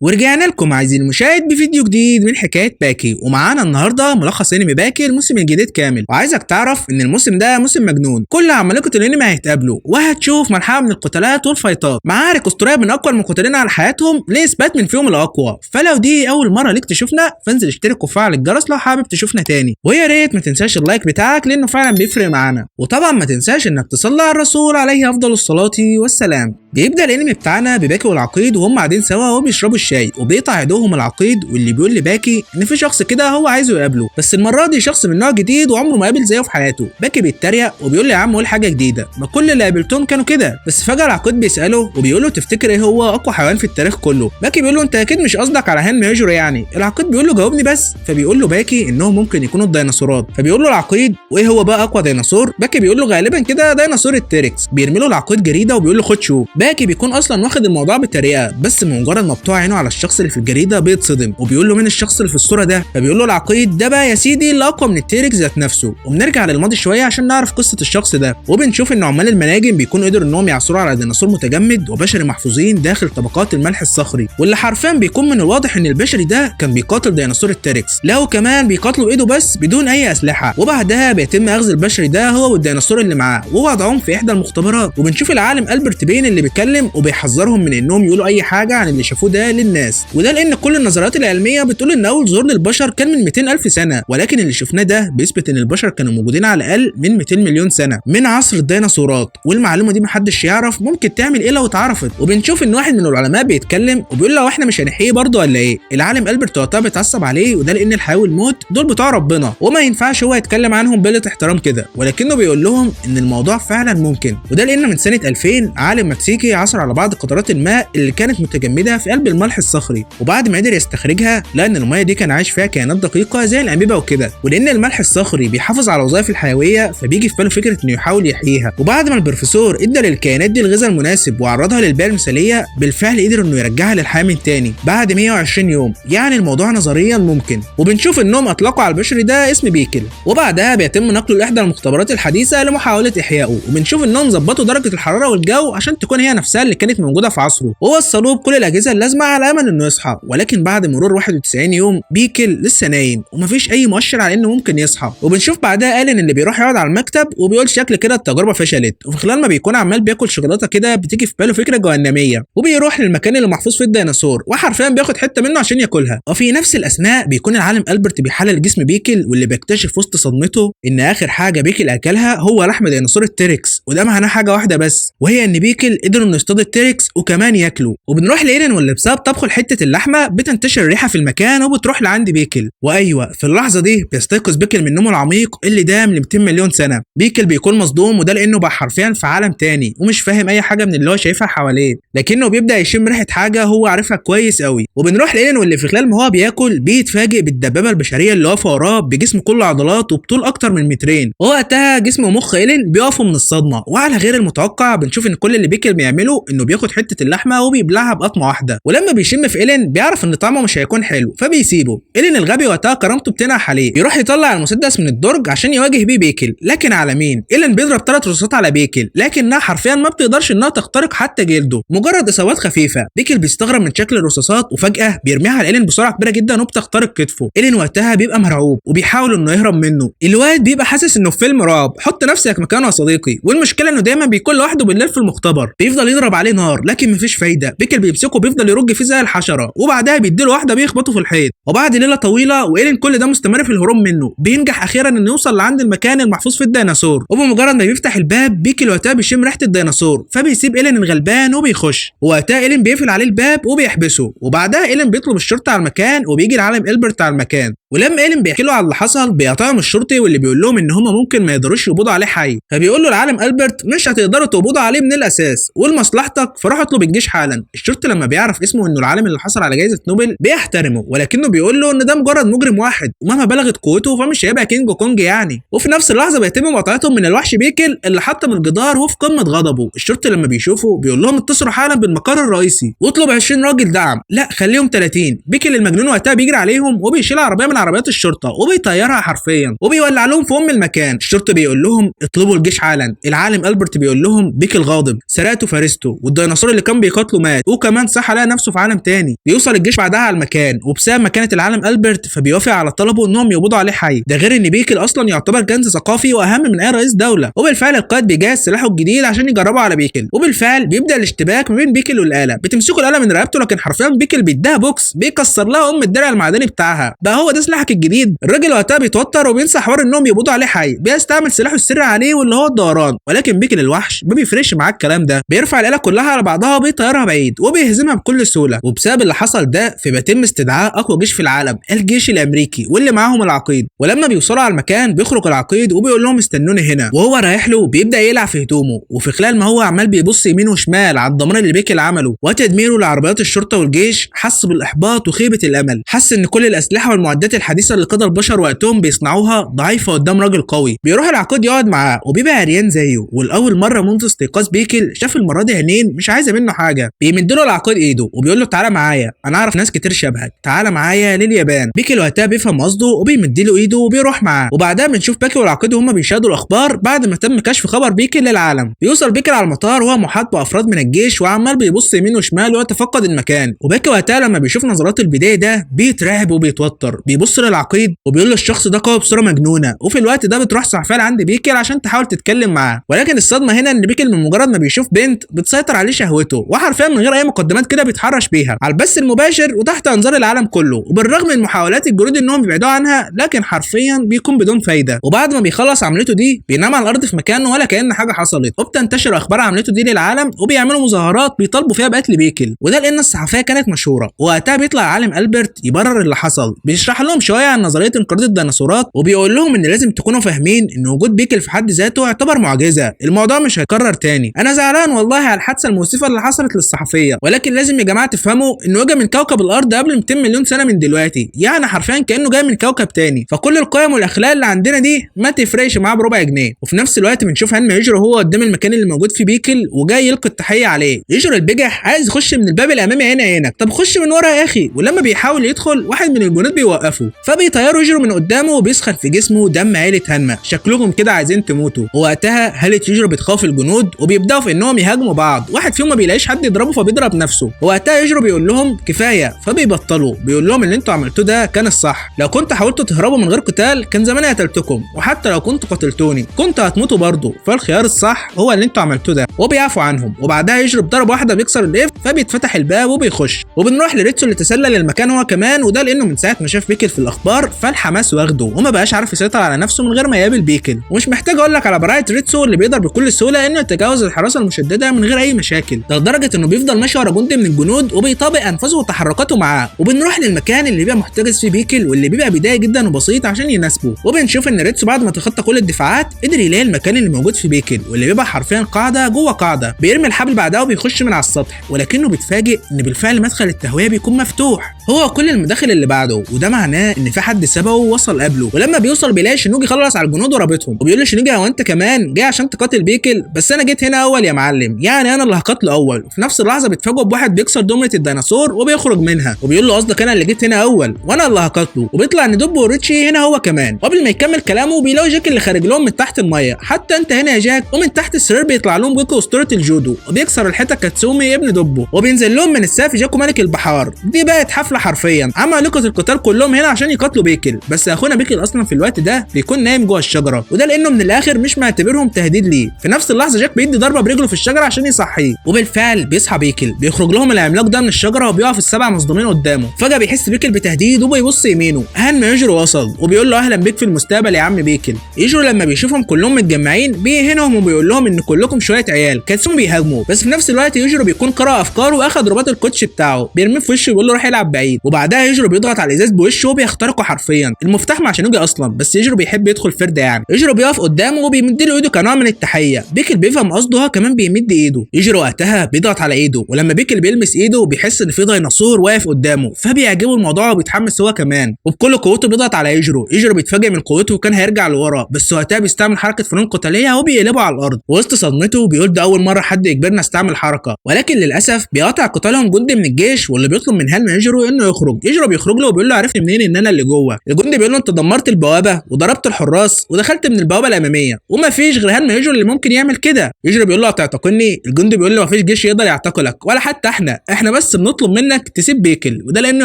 ورجعنا لكم عايزين المشاهد بفيديو جديد من حكايه باكي، ومعانا النهارده ملخص انمي باكي الموسم الجديد كامل. وعايزك تعرف ان الموسم ده موسم مجنون، كل عمالقه الانمي هيتقابلوا وهتشوف ملحمه من القتالات والفايتات، معارك اسطوريه من اقوى المقاتلين على حياتهم لاثبات من فيهم الاقوى. فلو دي اول مره ليك تشوفنا فانزل اشترك وفعل الجرس لو حابب تشوفنا تاني، ويا ريت ما تنساش اللايك بتاعك لانه فعلا بيفرق معانا. وطبعا ما تنساش انك تصلي على الرسول عليه افضل الصلاه والسلام. بيبدا الانمي بتاعنا بباكي والعقيد وهم قاعدين سوا وبيشربوا الشاي، وبيقطع يدهم العقيد واللي بيقول لباكي ان في شخص كده هو عايزه يقابله، بس المره دي شخص من نوع جديد وعمره ما قابل زيه في حياته. باكي بيتريق وبيقول له يا عم قول حاجه جديده، ما كل اللي قابلتهم كانوا كده. بس فجاه العقيد بيساله وبيقول له تفتكر ايه هو اقوى حيوان في التاريخ كله؟ باكي بيقول له انت اكيد مش قصدك على هان ميجور يعني. العقيد بيقول له جاوبني بس. فبيقول له باكي انهم ممكن يكونوا الديناصورات. فبيقول له العقيد وايه هو بقى اقوى ديناصور؟ باكي بيقول له غالبا كده ديناصور التيركس. بيرمي له العقيد جريده وبيقول له خد شوف. باكي بيكون اصلا واخد الموضوع بطريقه، بس بمجرد ما بتوع عينه على الشخص اللي في الجريده بيتصدم وبيقول له مين الشخص اللي في الصوره ده؟ فبيقول له العقيد ده بقى يا سيدي اللي اقوى من التيركس ذات نفسه. وبنرجع للماضي شويه عشان نعرف قصه الشخص ده، وبنشوف ان عمال المناجم بيكونوا قدروا انهم يعثروا على ديناصور متجمد وبشري محفوظين داخل طبقات الملح الصخري، واللي حرفيا بيكون من الواضح ان البشري ده كان بيقاتل ديناصور التيركس، لا وكمان بيقاتلوا بايده بس بدون اي اسلحه. وبعدها بيتم اخذ البشري ده هو والديناصور اللي معاه ووضعهم في احدى المختبرات، وبنشوف العالم البرت بين اللي بيتكلم وبيحذرهم من انهم يقولوا اي حاجه عن اللي شافوه ده للناس، وده لان كل النظريات العلميه بتقول ان اول ظهور للبشر كان من 200,000 سنه، ولكن اللي شفناه ده بيثبت ان البشر كانوا موجودين على الاقل من 200 مليون سنه من عصر الديناصورات. والمعلومه دي محدش يعرف ممكن تعمل ايه لو اتعرفت. وبنشوف ان واحد من العلماء بيتكلم وبيقول له احنا مش هنحييه برضه ولا ايه؟ العالم البرت وقتها بيتعصب عليه، وده لان الحياه والموت دول بتوع ربنا وما ينفعش هو يتكلم عنهم بقله احترام كده، ولكنه بيقول لهم ان الموضوع فعلا ممكن، وده لان من سنه 2000 عالم مكسيكي عثر على بعض قطرات الماء اللي كانت متجمده في قلب الملح الصخري، وبعد ما قدر يستخرجها لقى ان الميه دي كان عايش فيها كائنات دقيقه زي الاميبا وكده، ولان الملح الصخري بيحافظ على الوظائف الحيويه فبيجي في باله فكره انه يحاول يحييها. وبعد ما البروفيسور ادى للكائنات دي الغذاء المناسب وعرضها للبيئه المثاليه بالفعل قدر انه يرجعها للحياه من تاني بعد 120 يوم، يعني الموضوع نظريا ممكن. وبنشوف انهم اطلقوا على البشري ده اسم بيكل، وبعدها بيتم نقله لاحدى المختبرات الحديثه لمحاوله احيائه، وبنشوف انهم ظبطوا درجه الحراره والجو عشان تكون هي نفسها اللي كانت موجوده في عصره، ووصلوه بكل الاجهزه اللازمه على امل انه يصحى. ولكن بعد مرور 91 يوم بيكل لسه نايم ومفيش اي مؤشر على انه ممكن يصحى. وبنشوف بعدها الين اللي بيروح يقعد على المكتب وبيقول شكل كده التجربه فشلت، وفي خلال ما بيكون عمال بياكل شوكولاته كده بتيجي في باله فكره جهنميه، وبيروح للمكان اللي محفوظ فيه الديناصور وحرفيا بياخد حته منه عشان ياكلها. وفي نفس الاثناء بيكون العالم البرت بيحلل جسم بيكل، واللي بيكتشف وسط صدمته ان اخر حاجه بيكل اكلها هو لحم ديناصور التيركس، وده معناه حاجه واحده بس، وهي ان بيكل قدر انه يصطاد التيركس وكمان ياكله. وبنروح لايرين واللي بسبب طبخه لحته اللحمه بتنتشر الريحه في المكان وبتروح لعند بيكل. وايوه في اللحظه دي بيستيقظ بيكل من نومه العميق اللي دام ل 200 مليون سنه. بيكل بيكون مصدوم، وده لانه بقى حرفيا في عالم تاني ومش فاهم اي حاجه من اللي هو شايفها حواليه، لكنه بيبدا يشم ريحه حاجه هو عارفها كويس قوي. وبنروح لايرين واللي في خلال ما هو بياكل بيتفاجئ بالدبابه البشريه اللي واقفه وراه بجسم كله عضلات وبطول اكتر من مترين، ووقتها جسم ومخ ايلين بيقفوا من الصدمه. وعلى غير المتوقع بنشوف ان كل اللي بيكل بيعمله انه بياخد حته اللحمه وبيبلعها بقطمه واحده، ولما بيشم في ايلين بيعرف ان طعمه مش هيكون حلو فبيسيبه. ايلين الغبي وقتها كرامته بتنح عليه، بيروح يطلع المسدس من الدرج عشان يواجه بيه بيكل، لكن على مين؟ ايلين بيضرب 3 رصاصات على بيكل لكنها حرفيا ما بتقدرش انها تخترق حتى جلده، مجرد اصابات خفيفه. بيكل بيستغرب من شكل الرصاصات وفجاه بيرميها على ايلين بسرعه كبيره جدا وبتخترق كتفه. ايلين وقتها بيبقى مرعوب وبيحاول انه يهرب منه. الواد بيبقى حاسس انه في فيلم رعب، حط نفسك مكانه يا صديقي. والمشكله انه دايما بيكون لوحده بالليل في المختبر، بيفضل يضرب عليه نار لكن مفيش فايده. بيكل بيمسكه بيفضل يرج فيه زي الحشره، وبعدها بيديله واحده بيخبطه في الحيط. وبعد ليله طويله وايلين كل ده مستمر في الهروب منه بينجح اخيرا انه يوصل لعند المكان المحفوظ فيه الديناصور، وبمجرد ما بيفتح الباب بيكل وقتها بيشم ريحه الديناصور فبيسيب ايلين الغلبان وبيخش. وقتها ايلين بيقفل عليه الباب وبيحبسه، وبعدها ايلين بيطلب الشرطه على المكان وبيجي العالم البرت على المكان. ولما ايلين بيحكي له على اللي حصل بيقاطعهم الشرطي واللي بيقول لهم ان هم ممكن ما يقدروش يقبضوا عليه حي، فبيقول له العالم البرت مش هتقدروا تقبضوا عليه من الاساس ولمصلحتك فروح اطلب الجيش حالا. الشرطي لما بيعرف اسمه انه العالم اللي حصل على جائزه نوبل بيحترمه، ولكنه بيقول له ان ده مجرد مجرم واحد ومهما بلغت قوته فمش هيبقى كينج كونج يعني. وفي نفس اللحظه بيتم مقاطعتهم من الوحش بيكل اللي حطم الجدار وفي قمه غضبه. الشرطي لما بيشوفه بيقول لهم اتصلوا حالا بالمقر الرئيسي واطلب 20 راجل دعم، لا خليهم 30. بيكل المجنون وقتها بيجري عليهم وبيشيل عربيه من عربيات الشرطه وبيطيرها حرفيا وبيولع لهم في المكان. الشرطي بيقول لهم اطلبوا الجيش حالا. العالم البرت بيقول لهم بيكل غاضب، سرقته فارسته والديناصور اللي كان بيقاتله مات وكمان صح لقى نفسه في عالم تاني. بيوصل الجيش بعدها على المكان وبسبب مكانه العالم البرت فبيوافق على طلبه انهم يقبضوا عليه حي. ده غير ان بيكل اصلا يعتبر كنز ثقافي واهم من اي رئيس دوله. وبالفعل القائد بيجهز سلاحه الجديد عشان يجربه على بيكل. وبالفعل بيبدا الاشتباك ما بين بيكل والاله. بتمسكوا الاله من رقبته لكن حرفيا بيكل بيديها بوكس بيكسر لها الدرع المعدني بتاعها. بقى هو ده سلاحك الجديد؟ الراجل وقتها بيتوتر وبينسى حوار انهم يقبضوا عليه حي. بيستعمل سلاحه السري عليه واللي هو الدوران. ولكن بيكل الوحش ما بيفرقش معاه الكلام ده. بيرفع الاله كلها على بعضها وبيطيرها بعيد وبيهزمها بكل سهوله. وبسبب اللي حصل ده فبيتم استدعاء اقوى جيش في العالم، الجيش الامريكي واللي معاهم العقيد. ولما بيوصلوا على المكان بيخرج العقيد وبيقول لهم استنوني هنا. وهو رايح له بيبدا يقلع في هدومه وفي خلال ما هو عمال بيبص يمين وشمال على الدمار اللي بيكل عمله وتدميره لعربيات الشرطه والجيش حس بالاحباط وخيبه الامل. حس ان كل الاسلحه والمعدات الحديثه اللي قدر البشر وقتهم بيصنعوها ضعيفه قدام راجل قوي. بيروح العقيد يقعد معاه وبيبقى عريان زيه. والاول مره منذ استيقاظ بيكل شاف المره دي عينين مش عايزه منه حاجه. بيمد له العقيد ايده وبيقول له تعالى معايا، انا اعرف ناس كتير شبهك، تعالى معايا لليابان. بيكل وقتها بيفهم قصده وبيمد له ايده وبيروح معاه. وبعدها بنشوف بيكل والعقيد وهما بيشاهدوا الاخبار بعد ما تم كشف خبر بيكل للعالم. بيوصل بيكل على المطار وهو محاط بافراد من الجيش وعمال بيبص يمين وشمال ويتفقد المكان. وبيكل وقتها لما بيشوف نظرات البدايه ده بيترعب وبيتوتر. بيبص للعقيد وبيقول له الشخص ده قوي بصوره مجنونه. وفي الوقت ده بتروح صحفيه عند بيكل عشان تحاول تتكلم معاه. ولكن الصدمه هنا ان بيكل من مجرد ما بيشوف بنت بتسيطر عليه شهوته وحرفيا من غير اي مقدمات كده بيتحرش بيها على البث المباشر وتحت انظار العالم كله. وبالرغم من محاولات الجنود انهم يبعدوه عنها لكن حرفيا بيكون بدون فايده. وبعد ما بيخلص عملته دي بينام على الارض في مكانه ولا كأن حاجه حصلت. وبتنتشر اخبار عملته دي للعالم وبيعملوا مظاهرات بيطالبوا فيها بقتل بيكل. وده لان الصحفيه كانت مشهوره. وقتها بيطلع عالم البرت يبرر اللي حصل. بيشرح لهم شويه عن نظريه انقراض الديناصورات وبيقول لهم ان لازم تكونوا فاهمين ان وجود بيكل في حد ذاته يعتبر معجزه. الموضوع مش هيتكرر تاني. انا زعلان والله على الحادثه المؤسفه اللي حصلت للصحفيه، ولكن لازم يا جماعه تفهموا انه جه من كوكب الارض قبل 200 مليون سنه من دلوقتي، يعني حرفيا كانه جاي من كوكب تاني. فكل القيم والاخلاق اللي عندنا دي ما تفرقش معاه بربع جنيه. وفي نفس الوقت بنشوف هانما يجري وهو قدام المكان اللي موجود فيه بيكل وجاي يلقي التحيه عليه. يجري البجح عايز يخش من الباب الامامي عينك، طب خش من ورا يا اخي. ولما بيحاول يدخل واحد من الجنود بيوقفه فبيطيروا يجروا من قدامه وبيسخن في جسمه دم عيله هانما. شكلهم كده عايزين تموتوا. ووقتها هالة يجري بتخاف الجنود وبيبداوا في انهم يهاجموا بعض. واحد فيهم ما بيلاقيش حد يضربه فبيضرب نفسه. ووقتها يجري بيقول لهم كفايه فبيبطلوا. بيقول لهم اللي انتوا عملتوه ده كان الصح. لو كنت حاولتوا تهربوا من غير قتال كان زماني قتلتكم، وحتى لو كنتوا قتلتوني كنتوا هتموتوا برضه. فالخيار الصح هو اللي انتوا عملتوه ده. وبيعفوا عنهم. وبعدها يجري بضربه واحده بيكسر القفل فبيتفتح الباب وبيخش. وبنروح لريتسو اللي تسلل المكان هو كمان. وده لانه من ساعه ما شاف بيكل في الاخبار فالحماس واخده وما بقاش عارف يسيطر على نفسه من غير ما يقابل بيكل. ومش محتاج اقول لك على براءه ريتسو اللي بيقدر بكل سهوله انه يتجاوز الحراسه المشدده من غير اي مشاكل. ده لدرجه انه بيفضل ماشي ورا جندي من الجنود وبيطابق انفاسه وتحركاته معاه. وبنروح للمكان اللي بيبقى محتجز فيه بيكل واللي بيبقى بدايه جدا وبسيط عشان يناسبه. وبنشوف ان ريتسو بعد ما تخطى كل الدفاعات قدر يلاقي المكان اللي موجود فيه بيكل واللي بيبقى حرفيا قاعده جوه قاعده. بيرمي الحبل بعدها وبيخش من على السطح. ولكنه بيتفاجئ ان بالفعل مدخل التهويه بيكون مفتوح هو كل المداخل اللي بعده. وده معناه ان في حد سبقه ووصل قبله. ولما بيوصل بيلاقي شينوجي خلص على الجنود ورابطهم. وبيقول له شينوجي هو انت كمان جاي عشان تقاتل بيكل؟ بس انا جيت هنا اول يا معلم، يعني انا اللي هقاتله اول. وفي نفس اللحظه بيتفاجئوا بواحد بيكسر دمره الديناصور وبيخرج منها. وبيقول له قصدك انا اللي جيت هنا اول وانا اللي هقاتله. وبيطلع ان دوب وريتشي هنا هو كمان. وقبل ما يكمل كلامه بيلاقوا جاك اللي خارج لهم من تحت الميه. حتى انت هنا يا جاك. ومن تحت السرير بيطلع لهم جوكو اسطوره الجودو وبيكسر الحته كاتسومي ابن دوبو. وبينزل لهم من السقف جاكو ملك البحار. دي بقت حفله حرفيا. عملوا القتال كلهم هنا عشان يقاتلوا بيكل. بس اخونا بيكل اصلا في الوقت ده بيكون نايم جوه الشجره. وده لانه من الاخر مش معتبرهم تهديد ليه. في نفس اللحظه جاك بيدي ضربه برجله في الشجره عشان يصحيه. وبالفعل بيصحى بيكل. بيخرج لهم العملاق ده من الشجره وبيقف السبع مصدومين قدامه. فجاه بيحس بيكل بتهديد وبيبص يمينه. هانما يجري وصل وبيقول له اهلا بيك في المستقبل يا عم بيكل. يجروا لما بيشوفهم كلهم متجمعين بيهنهم وبيقول لهم ان كلكم شويه عيال كاتسوم بيهاجموا. بس في نفس الوقت يجروا بيكون قرأ افكاره واخد رباط الكوتش بتاعه بيرميه في وشه ويقول له روح يلعب بعيد. وبعدها يجروا بيضغط على الازاز بوشه وبيخترقه حرفيا. المفتاح مع شينوجي اصلا بس يجروا بيحب يدخل فرده يعني. يجروا بيقف قدامه وبيمد له ايده كنوع من التحيه. بيكل بيفهم قصده هو كمان بيمد ايده. يجروا وقتها بيضغط على ايده. ولما بيكل بيلمس ايده بيحس ان في ديناصور واقف قدامه فبيعجبه الموضوع وبيتحمس هو كمان، وبكل قوته بيضغط على يجرو بيتفاجئ من قوته وكان هيرجع لورا، بس وقتها بيستعمل حركه فنون قتاليه وبيقلبه على الارض. وسط صدمته بيقول ده اول مره حد يجبرنا استعمل حركه، ولكن للاسف بيقطع قتالهم جندي من الجيش واللي بيطلب من هالما يجرو انه يخرج. يجرو بيخرج له وبيقول له عرفت منين ان انا اللي جوه؟ الجندي بيقول له انت دمرت البوابه وضربت الحراس ودخلت من البوابه الاماميه وما فيش غير هالما يجرو اللي ممكن يعمل كده. يجرو بيقول له هتعتقلني؟ الجندي بيقول له ما فيش جيش يقدر يعتقلك ولا حتى احنا بس بنطلب منك تسيب بيكل، وده لانه